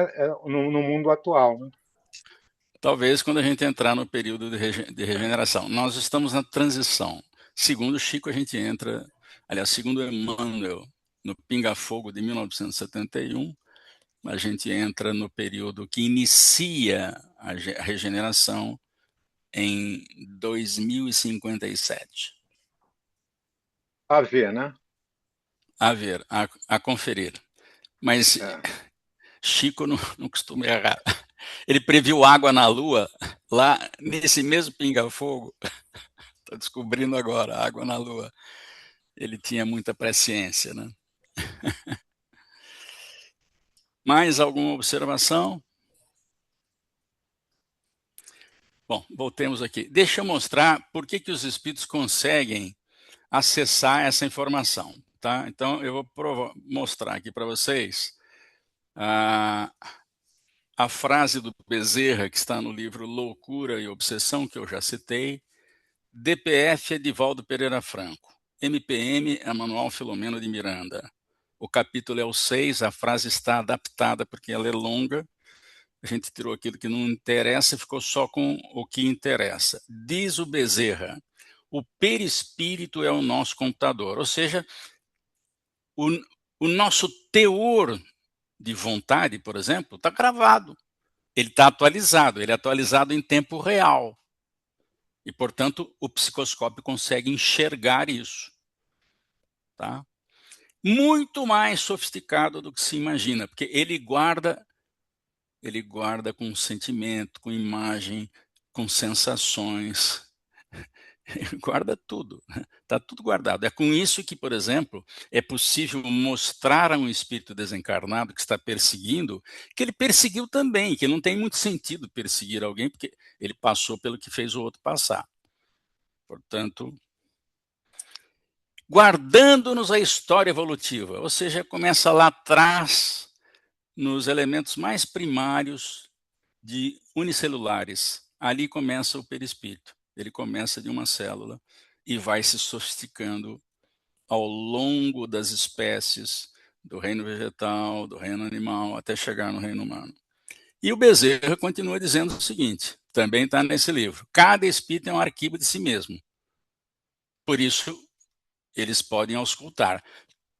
no mundo atual, né? Talvez quando a gente entrar no período de regeneração. Nós estamos na transição. Segundo Chico, a gente entra, aliás, segundo Emmanuel, no Pinga Fogo de 1971, a gente entra no período que inicia a regeneração em 2057. A ver, né? A ver, a conferir. Mas É. Chico não costuma errar. Ele previu água na Lua, lá nesse mesmo pinga-fogo. Estou descobrindo agora, água na Lua. Ele tinha muita presciência, né? Mais alguma observação? Bom, voltemos aqui. Deixa eu mostrar por que os espíritos conseguem acessar essa informação, tá? Então, eu vou mostrar aqui para vocês a frase do Bezerra, que está no livro Loucura e Obsessão, que eu já citei. DPF é Edivaldo Pereira Franco. MPM é Manuel Filomeno de Miranda. O capítulo é o 6, a frase está adaptada porque ela é longa. A gente tirou aquilo que não interessa e ficou só com o que interessa. Diz o Bezerra, o perispírito é o nosso computador, ou seja, o nosso teor de vontade, por exemplo, está gravado. Ele está atualizado, ele é atualizado em tempo real. E, portanto, o psicoscópio consegue enxergar isso. Tá? Muito mais sofisticado do que se imagina, porque ele guarda com sentimento, com imagem, com sensações. Ele guarda tudo. Está tudo guardado. É com isso que, por exemplo, é possível mostrar a um espírito desencarnado que está perseguindo, que ele perseguiu também, que não tem muito sentido perseguir alguém, porque ele passou pelo que fez o outro passar. Portanto, guardando-nos a história evolutiva, ou seja, começa lá atrás, nos elementos mais primários de unicelulares. Ali começa o perispírito. Ele começa de uma célula e vai se sofisticando ao longo das espécies, do reino vegetal, do reino animal, até chegar no reino humano. E o Bezerra continua dizendo o seguinte, também está nesse livro: cada espírito é um arquivo de si mesmo. Por isso, eles podem auscultar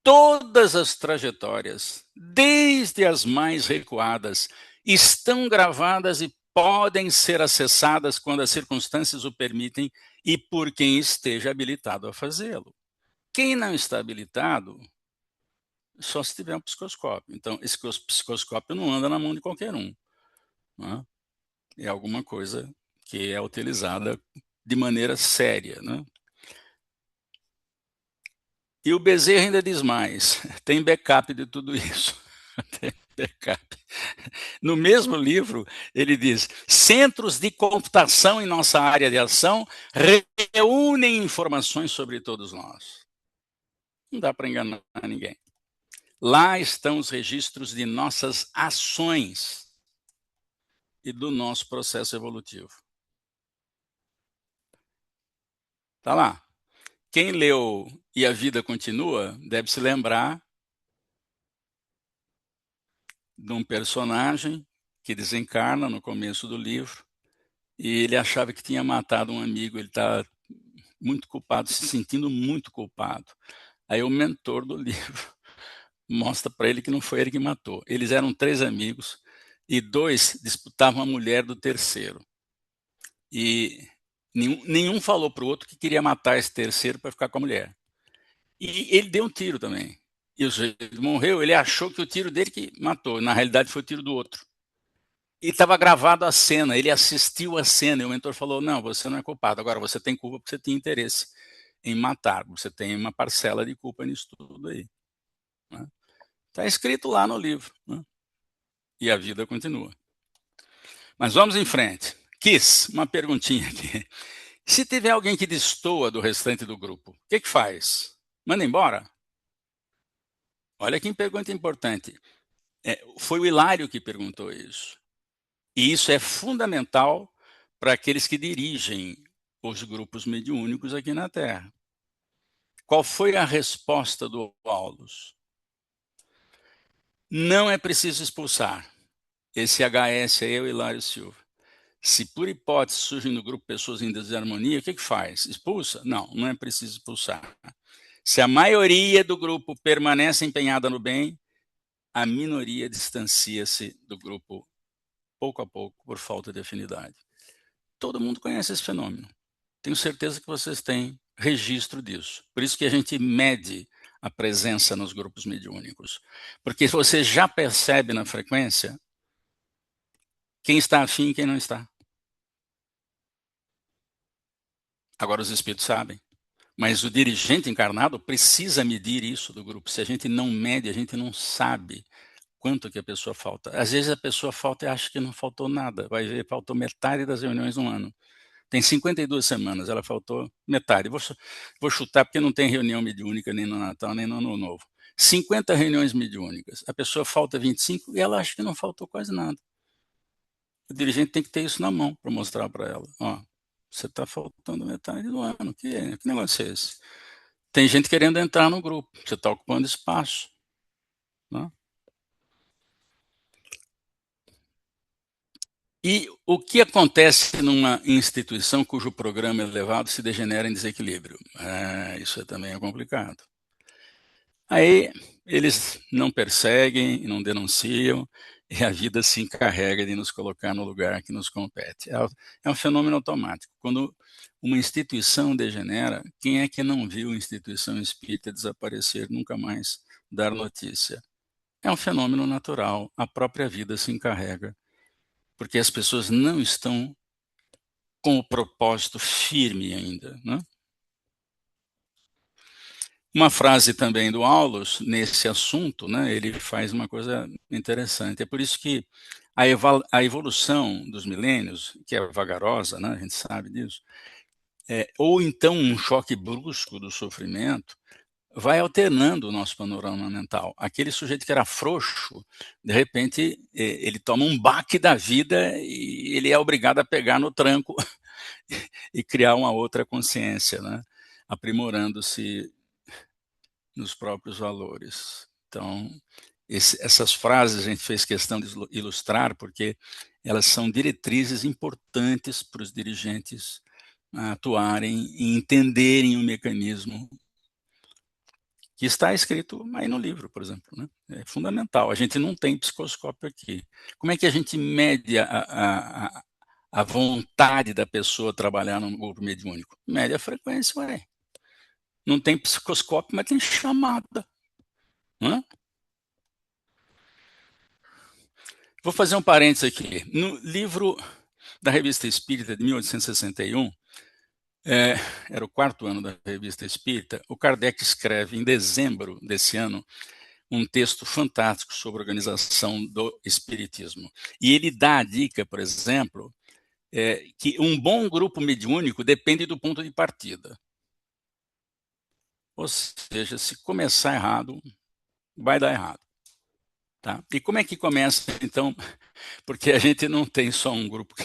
todas as trajetórias, desde as mais recuadas, estão gravadas e podem ser acessadas quando as circunstâncias o permitem e por quem esteja habilitado a fazê-lo. Quem não está habilitado, só se tiver um psicoscópio. Então, esse psicoscópio não anda na mão de qualquer um. Né? É alguma coisa que é utilizada de maneira séria. Né? E o Bezerra ainda diz mais, tem backup de tudo isso. Tem backup. No mesmo livro, ele diz, centros de computação em nossa área de ação reúnem informações sobre todos nós. Não dá para enganar ninguém. Lá estão os registros de nossas ações e do nosso processo evolutivo. Está lá. Quem leu E a Vida Continua deve se lembrar de um personagem que desencarna no começo do livro e ele achava que tinha matado um amigo, ele está muito culpado, se sentindo muito culpado. Aí o mentor do livro mostra para ele que não foi ele que matou. Eles eram 3 amigos e 2 disputavam a mulher do terceiro. E nenhum falou para o outro que queria matar esse terceiro para ficar com a mulher. E ele deu um tiro também. E o sujeito morreu, ele achou que o tiro dele que matou. Na realidade, foi o tiro do outro. E estava gravado a cena, ele assistiu a cena, e o mentor falou, não, você não é culpado, agora você tem culpa porque você tinha interesse em matar, você tem uma parcela de culpa nisso tudo aí. Está escrito lá no livro. Né? E a vida continua. Mas vamos em frente. Kiss, uma perguntinha aqui. Se tiver alguém que destoa do restante do grupo, o que faz? Manda embora? Olha que pergunta importante. Foi o Hilário que perguntou isso. E isso é fundamental para aqueles que dirigem os grupos mediúnicos aqui na Terra. Qual foi a resposta do Aulus? Não é preciso expulsar. Esse HS aí é o Hilário Silva. Se por hipótese surgem no grupo pessoas em desarmonia, o que faz? Expulsa? Não, não é preciso expulsar. Se a maioria do grupo permanece empenhada no bem, a minoria distancia-se do grupo pouco a pouco por falta de afinidade. Todo mundo conhece esse fenômeno. Tenho certeza que vocês têm registro disso. Por isso que a gente mede a presença nos grupos mediúnicos. Porque você já percebe na frequência quem está afim e quem não está. Agora os espíritos sabem. Mas o dirigente encarnado precisa medir isso do grupo. Se a gente não mede, a gente não sabe quanto que a pessoa falta. Às vezes a pessoa falta e acha que não faltou nada. Vai ver, faltou metade das reuniões no ano. Tem 52 semanas, ela faltou metade. Vou chutar porque não tem reunião mediúnica nem no Natal, nem no Ano Novo. 50 reuniões mediúnicas. A pessoa falta 25 e ela acha que não faltou quase nada. O dirigente tem que ter isso na mão para mostrar para ela. Ó, você está faltando metade do ano. Que negócio é esse? Tem gente querendo entrar no grupo. Você está ocupando espaço. Né? E o que acontece numa instituição cujo programa elevado se degenera em desequilíbrio? Isso também é complicado. Aí eles não perseguem, não denunciam, e a vida se encarrega de nos colocar no lugar que nos compete. É um fenômeno automático. Quando uma instituição degenera, quem é que não viu a instituição espírita desaparecer, nunca mais dar notícia? É um fenômeno natural, a própria vida se encarrega. Porque as pessoas não estão com o propósito firme ainda. Né? Uma frase também do Aulus, nesse assunto, né, ele faz uma coisa interessante. É por isso que a evolução dos milênios, que é vagarosa, né, a gente sabe disso, ou então um choque brusco do sofrimento, vai alternando o nosso panorama mental. Aquele sujeito que era frouxo, de repente, ele toma um baque da vida e ele é obrigado a pegar no tranco e criar uma outra consciência, né? Aprimorando-se nos próprios valores. Então, essas frases a gente fez questão de ilustrar porque elas são diretrizes importantes para os dirigentes atuarem e entenderem o mecanismo que está escrito aí no livro, por exemplo, né? É fundamental. A gente não tem psicoscópio aqui. Como é que a gente mede a vontade da pessoa trabalhar num grupo mediúnico? Mede a frequência, ué. Não tem psicoscópio, mas tem chamada. Né? Vou fazer um parênteses aqui. No livro da Revista Espírita de 1861, era o 4º ano da Revista Espírita, o Kardec escreve em dezembro desse ano um texto fantástico sobre a organização do espiritismo. E ele dá a dica, por exemplo, que um bom grupo mediúnico depende do ponto de partida. Ou seja, se começar errado, vai dar errado. Tá? E como é que começa, então? Porque a gente não tem só um grupo,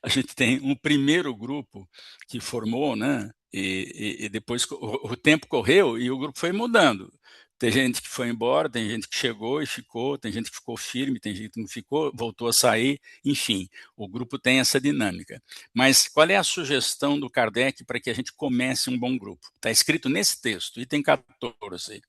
a gente tem um primeiro grupo que formou, né? E depois o tempo correu e o grupo foi mudando. Tem gente que foi embora, tem gente que chegou e ficou, tem gente que ficou firme, tem gente que não ficou, voltou a sair, enfim, o grupo tem essa dinâmica. Mas qual é a sugestão do Kardec para que a gente comece um bom grupo? Está escrito nesse texto, item 14.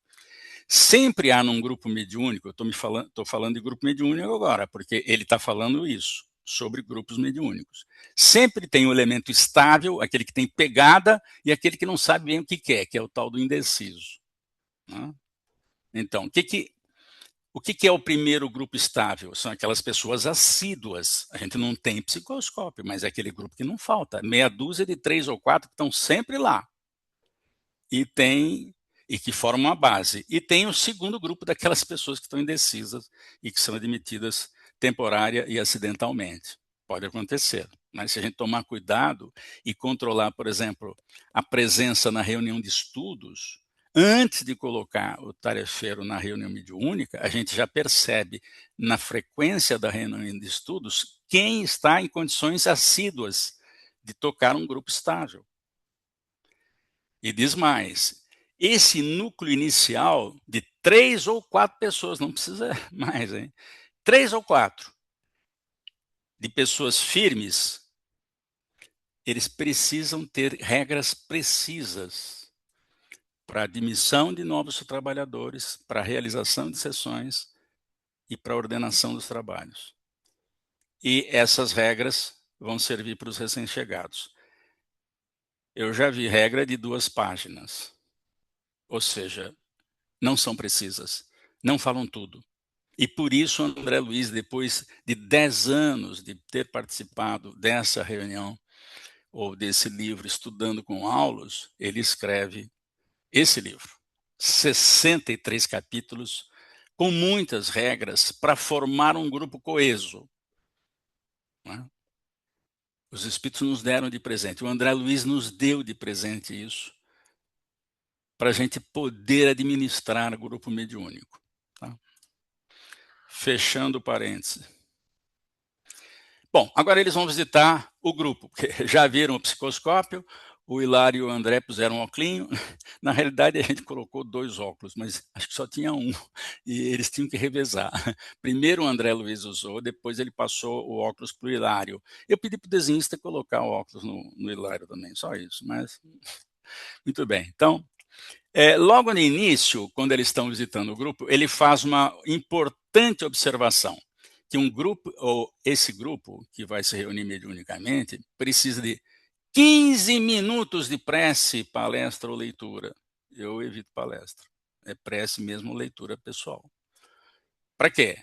Sempre há num grupo mediúnico, estou falando de grupo mediúnico agora, porque ele está falando isso, sobre grupos mediúnicos. Sempre tem um elemento estável, aquele que tem pegada, e aquele que não sabe bem o que é o tal do indeciso. Né? Então, o que é o primeiro grupo estável? São aquelas pessoas assíduas. A gente não tem psicoscópio, mas é aquele grupo que não falta. Meia dúzia de 3 ou 4 que estão sempre lá. E que formam a base. E tem o segundo grupo daquelas pessoas que estão indecisas e que são admitidas temporária e acidentalmente. Pode acontecer. Mas se a gente tomar cuidado e controlar, por exemplo, a presença na reunião de estudos, antes de colocar o tarefeiro na reunião mediúnica, a gente já percebe na frequência da reunião de estudos quem está em condições assíduas de tocar um grupo estável. E diz mais, esse núcleo inicial de 3 ou 4 pessoas, não precisa mais, hein? 3 ou 4 de pessoas firmes, eles precisam ter regras precisas para a admissão de novos trabalhadores, para a realização de sessões e para a ordenação dos trabalhos. E essas regras vão servir para os recém-chegados. Eu já vi regra de 2 páginas, ou seja, não são precisas, não falam tudo. E por isso André Luiz, depois de 10 anos de ter participado dessa reunião, ou desse livro, Estudando com Aulos, ele escreve esse livro, 63 capítulos, com muitas regras para formar um grupo coeso. Né? Os Espíritos nos deram de presente, o André Luiz nos deu de presente isso, para a gente poder administrar o grupo mediúnico. Tá? Fechando parênteses. Bom, agora eles vão visitar o grupo, porque já viram o psicoscópio, o Hilário e o André puseram um óculinho. Na realidade, a gente colocou 2 óculos, mas acho que só tinha um, e eles tinham que revezar. Primeiro o André Luiz usou, depois ele passou o óculos para o Hilário. Eu pedi para o desenhista colocar o óculos no Hilário também, só isso, mas muito bem. Então, logo no início, quando eles estão visitando o grupo, ele faz uma importante observação, que um grupo, ou esse grupo que vai se reunir mediunicamente, precisa de 15 minutos de prece, palestra ou leitura. Eu evito palestra. É prece mesmo, leitura pessoal. Para quê?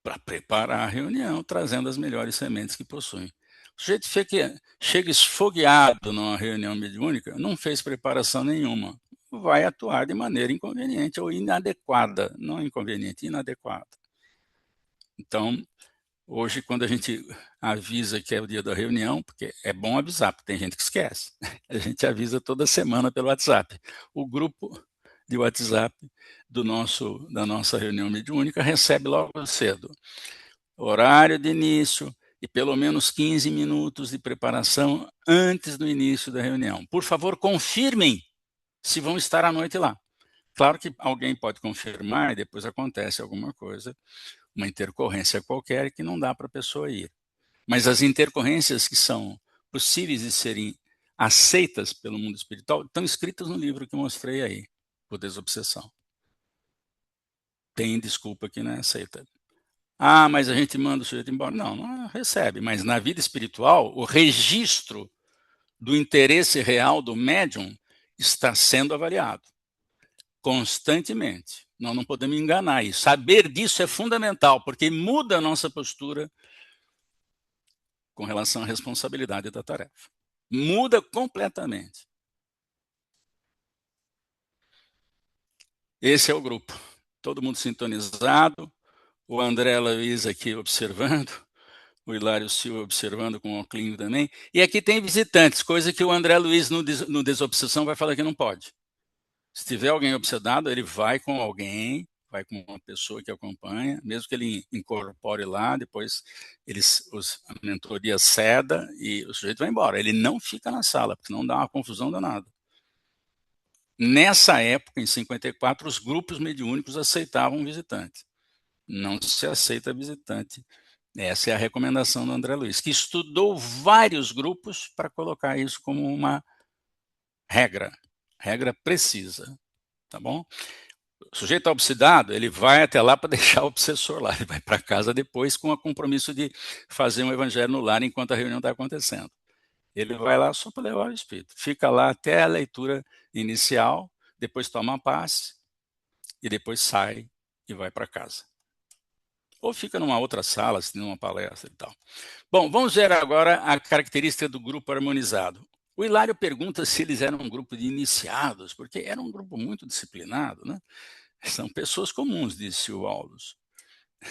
Para preparar a reunião, trazendo as melhores sementes que possuem. O sujeito chega esfogueado numa reunião mediúnica, não fez preparação nenhuma. Vai atuar de maneira inconveniente ou inadequada. Não inconveniente, inadequada. Então, Hoje, quando a gente avisa que é o dia da reunião, porque é bom avisar, porque tem gente que esquece, a gente avisa toda semana pelo WhatsApp. O grupo de WhatsApp da nossa reunião mediúnica recebe logo cedo horário de início e pelo menos 15 minutos de preparação antes do início da reunião. Por favor, confirmem se vão estar à noite lá. Claro que alguém pode confirmar e depois acontece alguma coisa, uma intercorrência qualquer que não dá para a pessoa ir. Mas as intercorrências que são possíveis de serem aceitas pelo mundo espiritual estão escritas no livro que mostrei aí, o Desobsessão. Tem desculpa que não é aceita. Ah, mas a gente manda o sujeito embora. Não, não recebe. Mas na vida espiritual, o registro do interesse real do médium está sendo avaliado constantemente. Nós não podemos enganar isso. Saber disso é fundamental, porque muda a nossa postura com relação à responsabilidade da tarefa. Muda completamente. Esse é o grupo. Todo mundo sintonizado, o André Luiz aqui observando, o Hilário Silva observando com o óculos também. E aqui tem visitantes, coisa que o André Luiz no Desobsessão vai falar que não pode. Se tiver alguém obsedado, ele vai com alguém, vai com uma pessoa que acompanha, mesmo que ele incorpore lá, depois a mentoria ceda e o sujeito vai embora. Ele não fica na sala, porque senão dá uma confusão danada. Nessa época, em 54, os grupos mediúnicos aceitavam visitante. Não se aceita visitante. Essa é a recomendação do André Luiz, que estudou vários grupos para colocar isso como uma regra precisa, tá bom? O sujeito obsedado, ele vai até lá para deixar o obsessor lá, ele vai para casa depois com o compromisso de fazer um evangelho no lar enquanto a reunião está acontecendo. Ele vai lá só para levar o espírito, fica lá até a leitura inicial, depois toma a passe e depois sai e vai para casa. Ou fica numa outra sala, assistindo uma palestra e tal. Bom, vamos ver agora a característica do grupo harmonizado. O Hilário pergunta se eles eram um grupo de iniciados, porque era um grupo muito disciplinado, né? São pessoas comuns, disse o Aulus.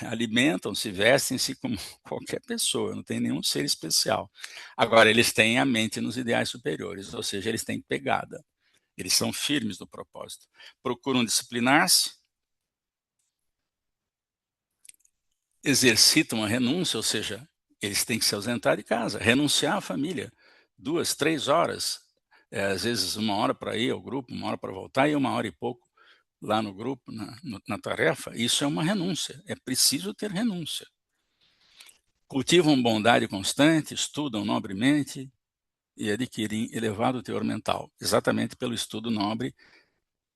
Alimentam-se, vestem-se como qualquer pessoa, não tem nenhum ser especial. Agora, eles têm a mente nos ideais superiores, ou seja, eles têm pegada. Eles são firmes no propósito. Procuram disciplinar-se, exercitam a renúncia, ou seja, eles têm que se ausentar de casa, renunciar à família, 2, 3 horas, às vezes 1 hora para ir ao grupo, 1 hora para voltar e 1 hora e pouco lá no grupo, na tarefa. Isso é uma renúncia, é preciso ter renúncia. Cultivam bondade constante, estudam nobremente e adquirem elevado teor mental, exatamente pelo estudo nobre,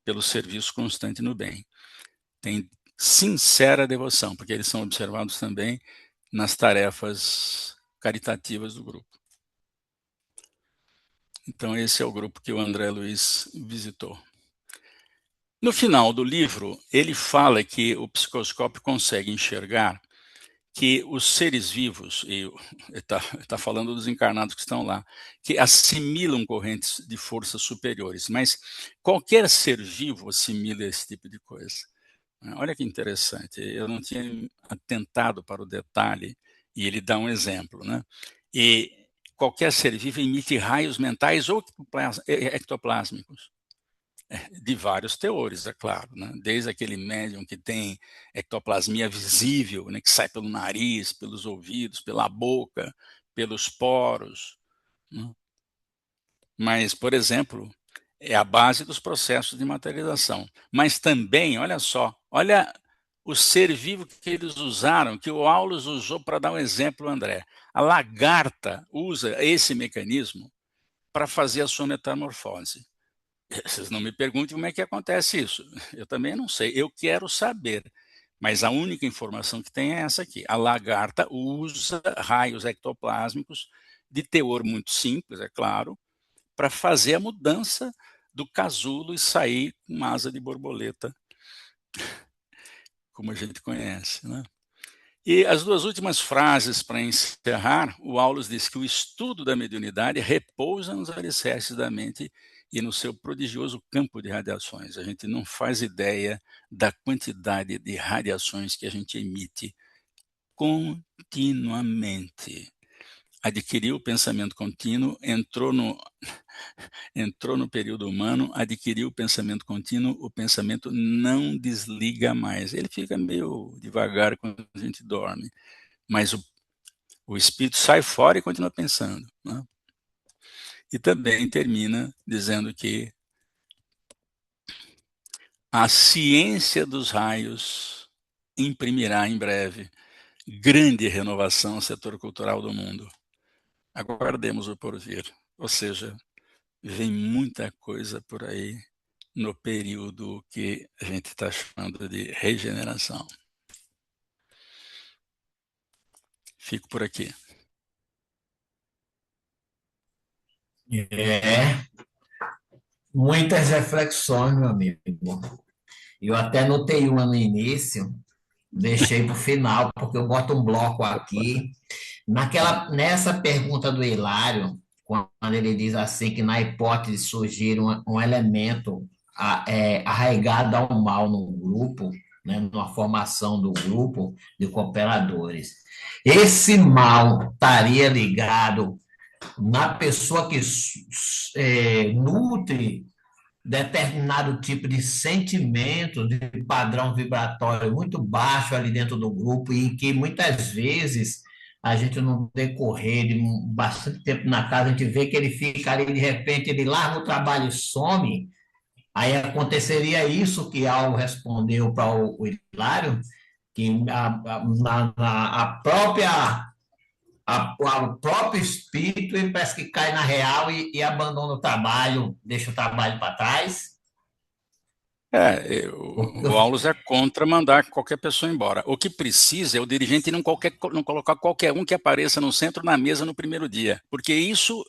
pelo serviço constante no bem. Tem sincera devoção, porque eles são observados também nas tarefas caritativas do grupo. Então, esse é o grupo que o André Luiz visitou. No final do livro, ele fala que o psicoscópio consegue enxergar que os seres vivos, e está falando dos encarnados que estão lá, que assimilam correntes de forças superiores, mas qualquer ser vivo assimila esse tipo de coisa. Olha que interessante, eu não tinha atentado para o detalhe, e ele dá um exemplo, né? E qualquer ser vivo emite raios mentais ou ectoplásmicos, de vários teores, é claro, né? Desde aquele médium que tem ectoplasmia visível, né, que sai pelo nariz, pelos ouvidos, pela boca, pelos poros, né? Mas, por exemplo, é a base dos processos de materialização. Mas também, olha só, olha o ser vivo que eles usaram, que o Aulus usou para dar um exemplo, André. A lagarta usa esse mecanismo para fazer a sua metamorfose. Vocês não me perguntem como é que acontece isso. Eu também não sei. Eu quero saber. Mas a única informação que tem é essa aqui. A lagarta usa raios ectoplásmicos de teor muito simples, é claro, para fazer a mudança do casulo e sair com asa de borboleta, como a gente conhece, né? E as 2 últimas frases para encerrar, o Aulus diz que o estudo da mediunidade repousa nos alicerces da mente e no seu prodigioso campo de radiações. A gente não faz ideia da quantidade de radiações que a gente emite continuamente. Adquiriu o pensamento contínuo, entrou no período humano, adquiriu o pensamento contínuo, o pensamento não desliga mais. Ele fica meio devagar quando a gente dorme, mas o espírito sai fora e continua pensando, né? E também termina dizendo que a ciência dos raios imprimirá em breve grande renovação no setor cultural do mundo. Aguardemos o porvir. Ou seja, vem muita coisa por aí no período que a gente está chamando de regeneração. Fico por aqui. Muitas reflexões, meu amigo. Eu até notei uma no início, deixei para o final, porque eu boto um bloco aqui. Nessa pergunta do Hilário, quando ele diz assim que na hipótese surgir um elemento arraigado ao mal no grupo, né, numa formação do grupo de cooperadores, esse mal estaria ligado na pessoa que nutre determinado tipo de sentimento, de padrão vibratório muito baixo ali dentro do grupo e que muitas vezes a gente no decorrer de bastante tempo na casa, a gente vê que ele fica ali, de repente ele larga o trabalho e some, aí aconteceria isso que Alvo respondeu para o Hilário, que a própria o próprio espírito, ele parece que cai na real e abandona o trabalho, deixa o trabalho para trás. O Aulus é contra mandar qualquer pessoa embora. O que precisa é o dirigente não colocar qualquer um que apareça no centro na mesa no primeiro dia, porque isso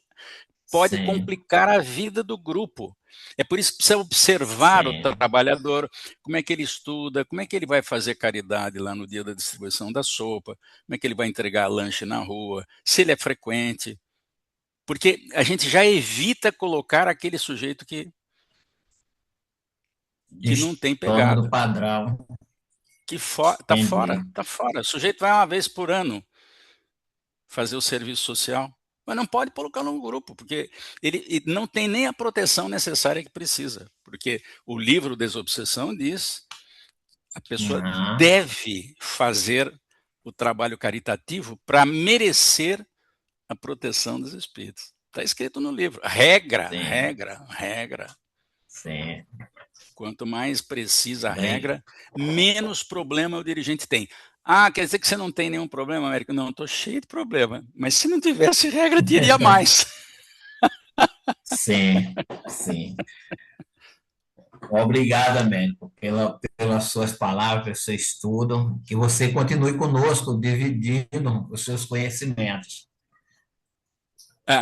pode Sim. complicar a vida do grupo. É por isso que precisa observar Sim. o trabalhador, como é que ele estuda, como é que ele vai fazer caridade lá no dia da distribuição da sopa, como é que ele vai entregar lanche na rua, se ele é frequente. Porque a gente já evita colocar aquele sujeito que não tem pegada. Do padrão. Que tá fora. O sujeito vai uma vez por ano fazer o serviço social, mas não pode colocar no grupo, porque ele não tem nem a proteção necessária que precisa. Porque o livro Desobsessão diz a pessoa deve fazer o trabalho caritativo para merecer a proteção dos espíritos. Está escrito no livro. Regra. Sim. Quanto mais precisa a regra, menos problema o dirigente tem. Ah, quer dizer que você não tem nenhum problema, Américo? Não, estou cheio de problema. Mas se não tivesse regra, teria mais. Sim. Obrigado, Américo, pelas suas palavras, pelo seu estudo. Que você continue conosco, dividindo os seus conhecimentos.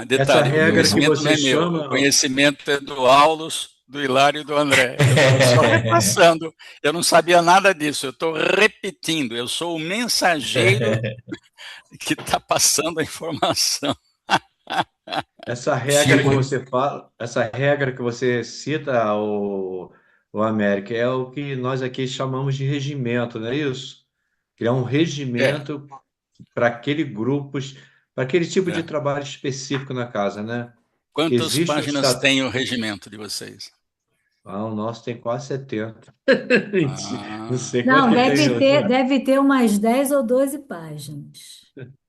Detalhe, Essa regra o conhecimento que você não é meu, chama... o conhecimento é do Aulus, do Hilário e do André. Eu estou só repassando, eu não sabia nada disso, eu estou repetindo, eu sou o mensageiro que está passando a informação. Essa regra que você fala, essa regra que você cita, o América, é o que nós aqui chamamos de regimento, não é isso? Criar um regimento para aquele grupo, para aquele tipo de trabalho específico na casa, né? Quantas Existe páginas tem o regimento de vocês? O nosso tem quase 70. Não sei Não, quanto que tem. deve ter umas 10 ou 12 páginas.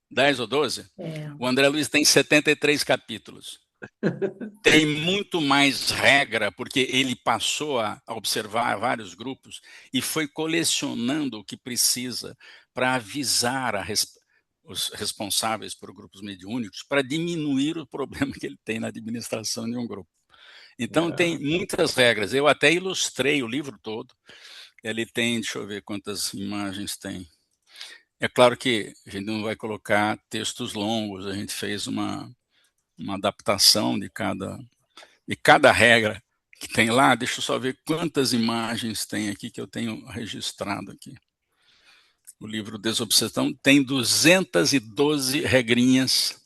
10 ou 12? É. O André Luiz tem 73 capítulos. Tem muito mais regra, porque ele passou a observar vários grupos e foi colecionando o que precisa para avisar os responsáveis por grupos mediúnicos para diminuir o problema que ele tem na administração de um grupo. Então, tem muitas regras. Eu até ilustrei o livro todo. Ele tem, deixa eu ver quantas imagens tem. É claro que a gente não vai colocar textos longos, a gente fez uma adaptação de cada regra que tem lá. Deixa eu só ver quantas imagens tem aqui que eu tenho registrado aqui. O livro Desobsessão tem 212 regrinhas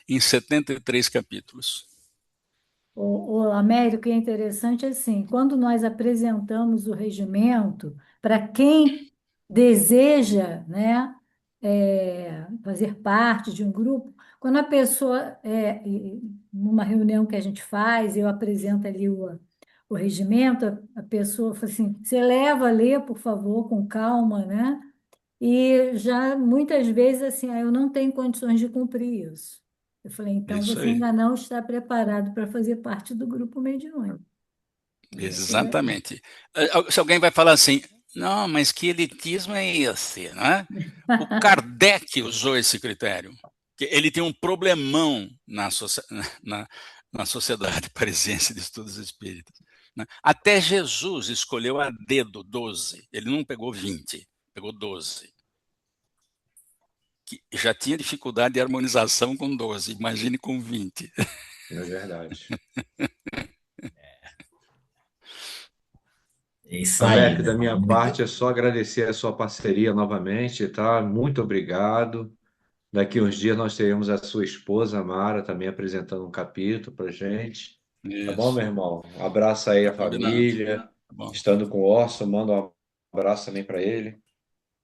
em 73 capítulos. O Américo, é interessante assim, quando nós apresentamos o regimento para quem deseja, né, fazer parte de um grupo, quando a pessoa, numa reunião que a gente faz, eu apresento ali o regimento, a pessoa fala assim, você leva a ler, por favor, com calma, né? E já muitas vezes assim, eu não tenho condições de cumprir isso. Eu falei, então Isso você aí. ainda não está preparado para fazer parte do grupo mediúnico. Exatamente. Se alguém vai falar assim, não, mas que elitismo é esse, né? O Kardec usou esse critério. Que ele tem um problemão na, na Sociedade Parisiense de Estudos Espíritas. Né? Até Jesus escolheu a dedo 12. Ele não pegou 20, pegou 12. Que já tinha dificuldade de harmonização com 12, imagine com 20. É verdade. É isso aí, Alex, né? da minha parte, Muito. é só agradecer a sua parceria novamente, tá? Muito obrigado. Daqui uns dias nós teremos a sua esposa, Mara, também apresentando um capítulo para gente. Tá bom, meu Isso, irmão? Um abraço aí tá à combinado. família. Tá bom. Estando com o Orson, manda um abraço também para ele.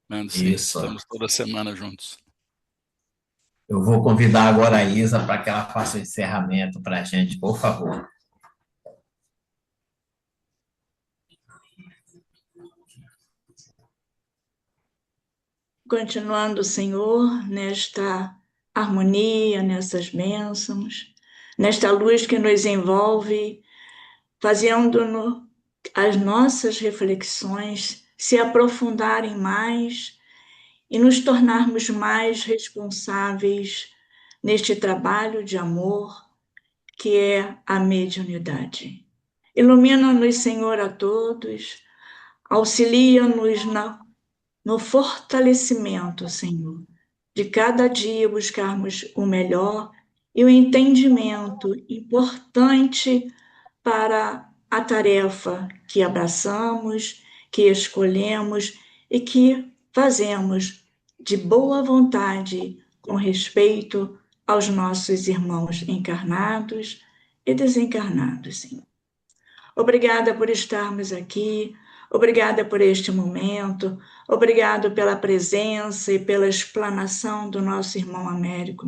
Mando sim, Isso. estamos toda semana juntos. Eu vou convidar agora a Isa para que ela faça o encerramento para a gente, por favor. Continuando, Senhor, nesta harmonia, nessas bênçãos, nesta luz que nos envolve, fazendo as nossas reflexões se aprofundarem mais e nos tornarmos mais responsáveis neste trabalho de amor que é a mediunidade. Ilumina-nos, Senhor, a todos, auxilia-nos no fortalecimento, Senhor, de cada dia buscarmos o melhor e o entendimento importante para a tarefa que abraçamos, que escolhemos e que fazemos de boa vontade, com respeito aos nossos irmãos encarnados e desencarnados, Senhor. Obrigada por estarmos aqui, obrigada por este momento, obrigado pela presença e pela explanação do nosso irmão Américo,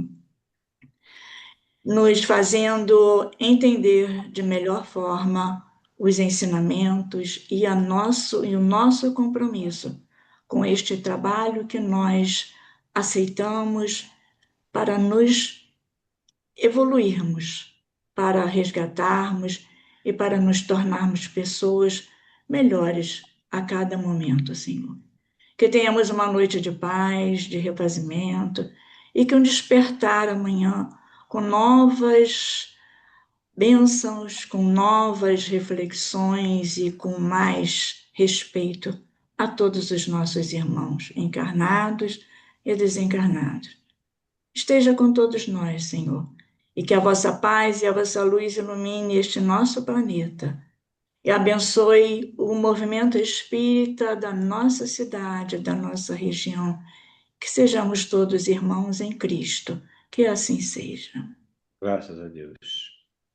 nos fazendo entender de melhor forma os ensinamentos e o nosso compromisso com este trabalho que nós aceitamos para nos evoluirmos, para resgatarmos e para nos tornarmos pessoas melhores a cada momento, Senhor. Que tenhamos uma noite de paz, de refazimento e que um despertar amanhã com novas bênçãos, com novas reflexões e com mais respeito a todos os nossos irmãos encarnados e desencarnados. Esteja com todos nós, Senhor, e que a vossa paz e a vossa luz ilumine este nosso planeta e abençoe o movimento espírita da nossa cidade, da nossa região, que sejamos todos irmãos em Cristo, que assim seja. Graças a Deus.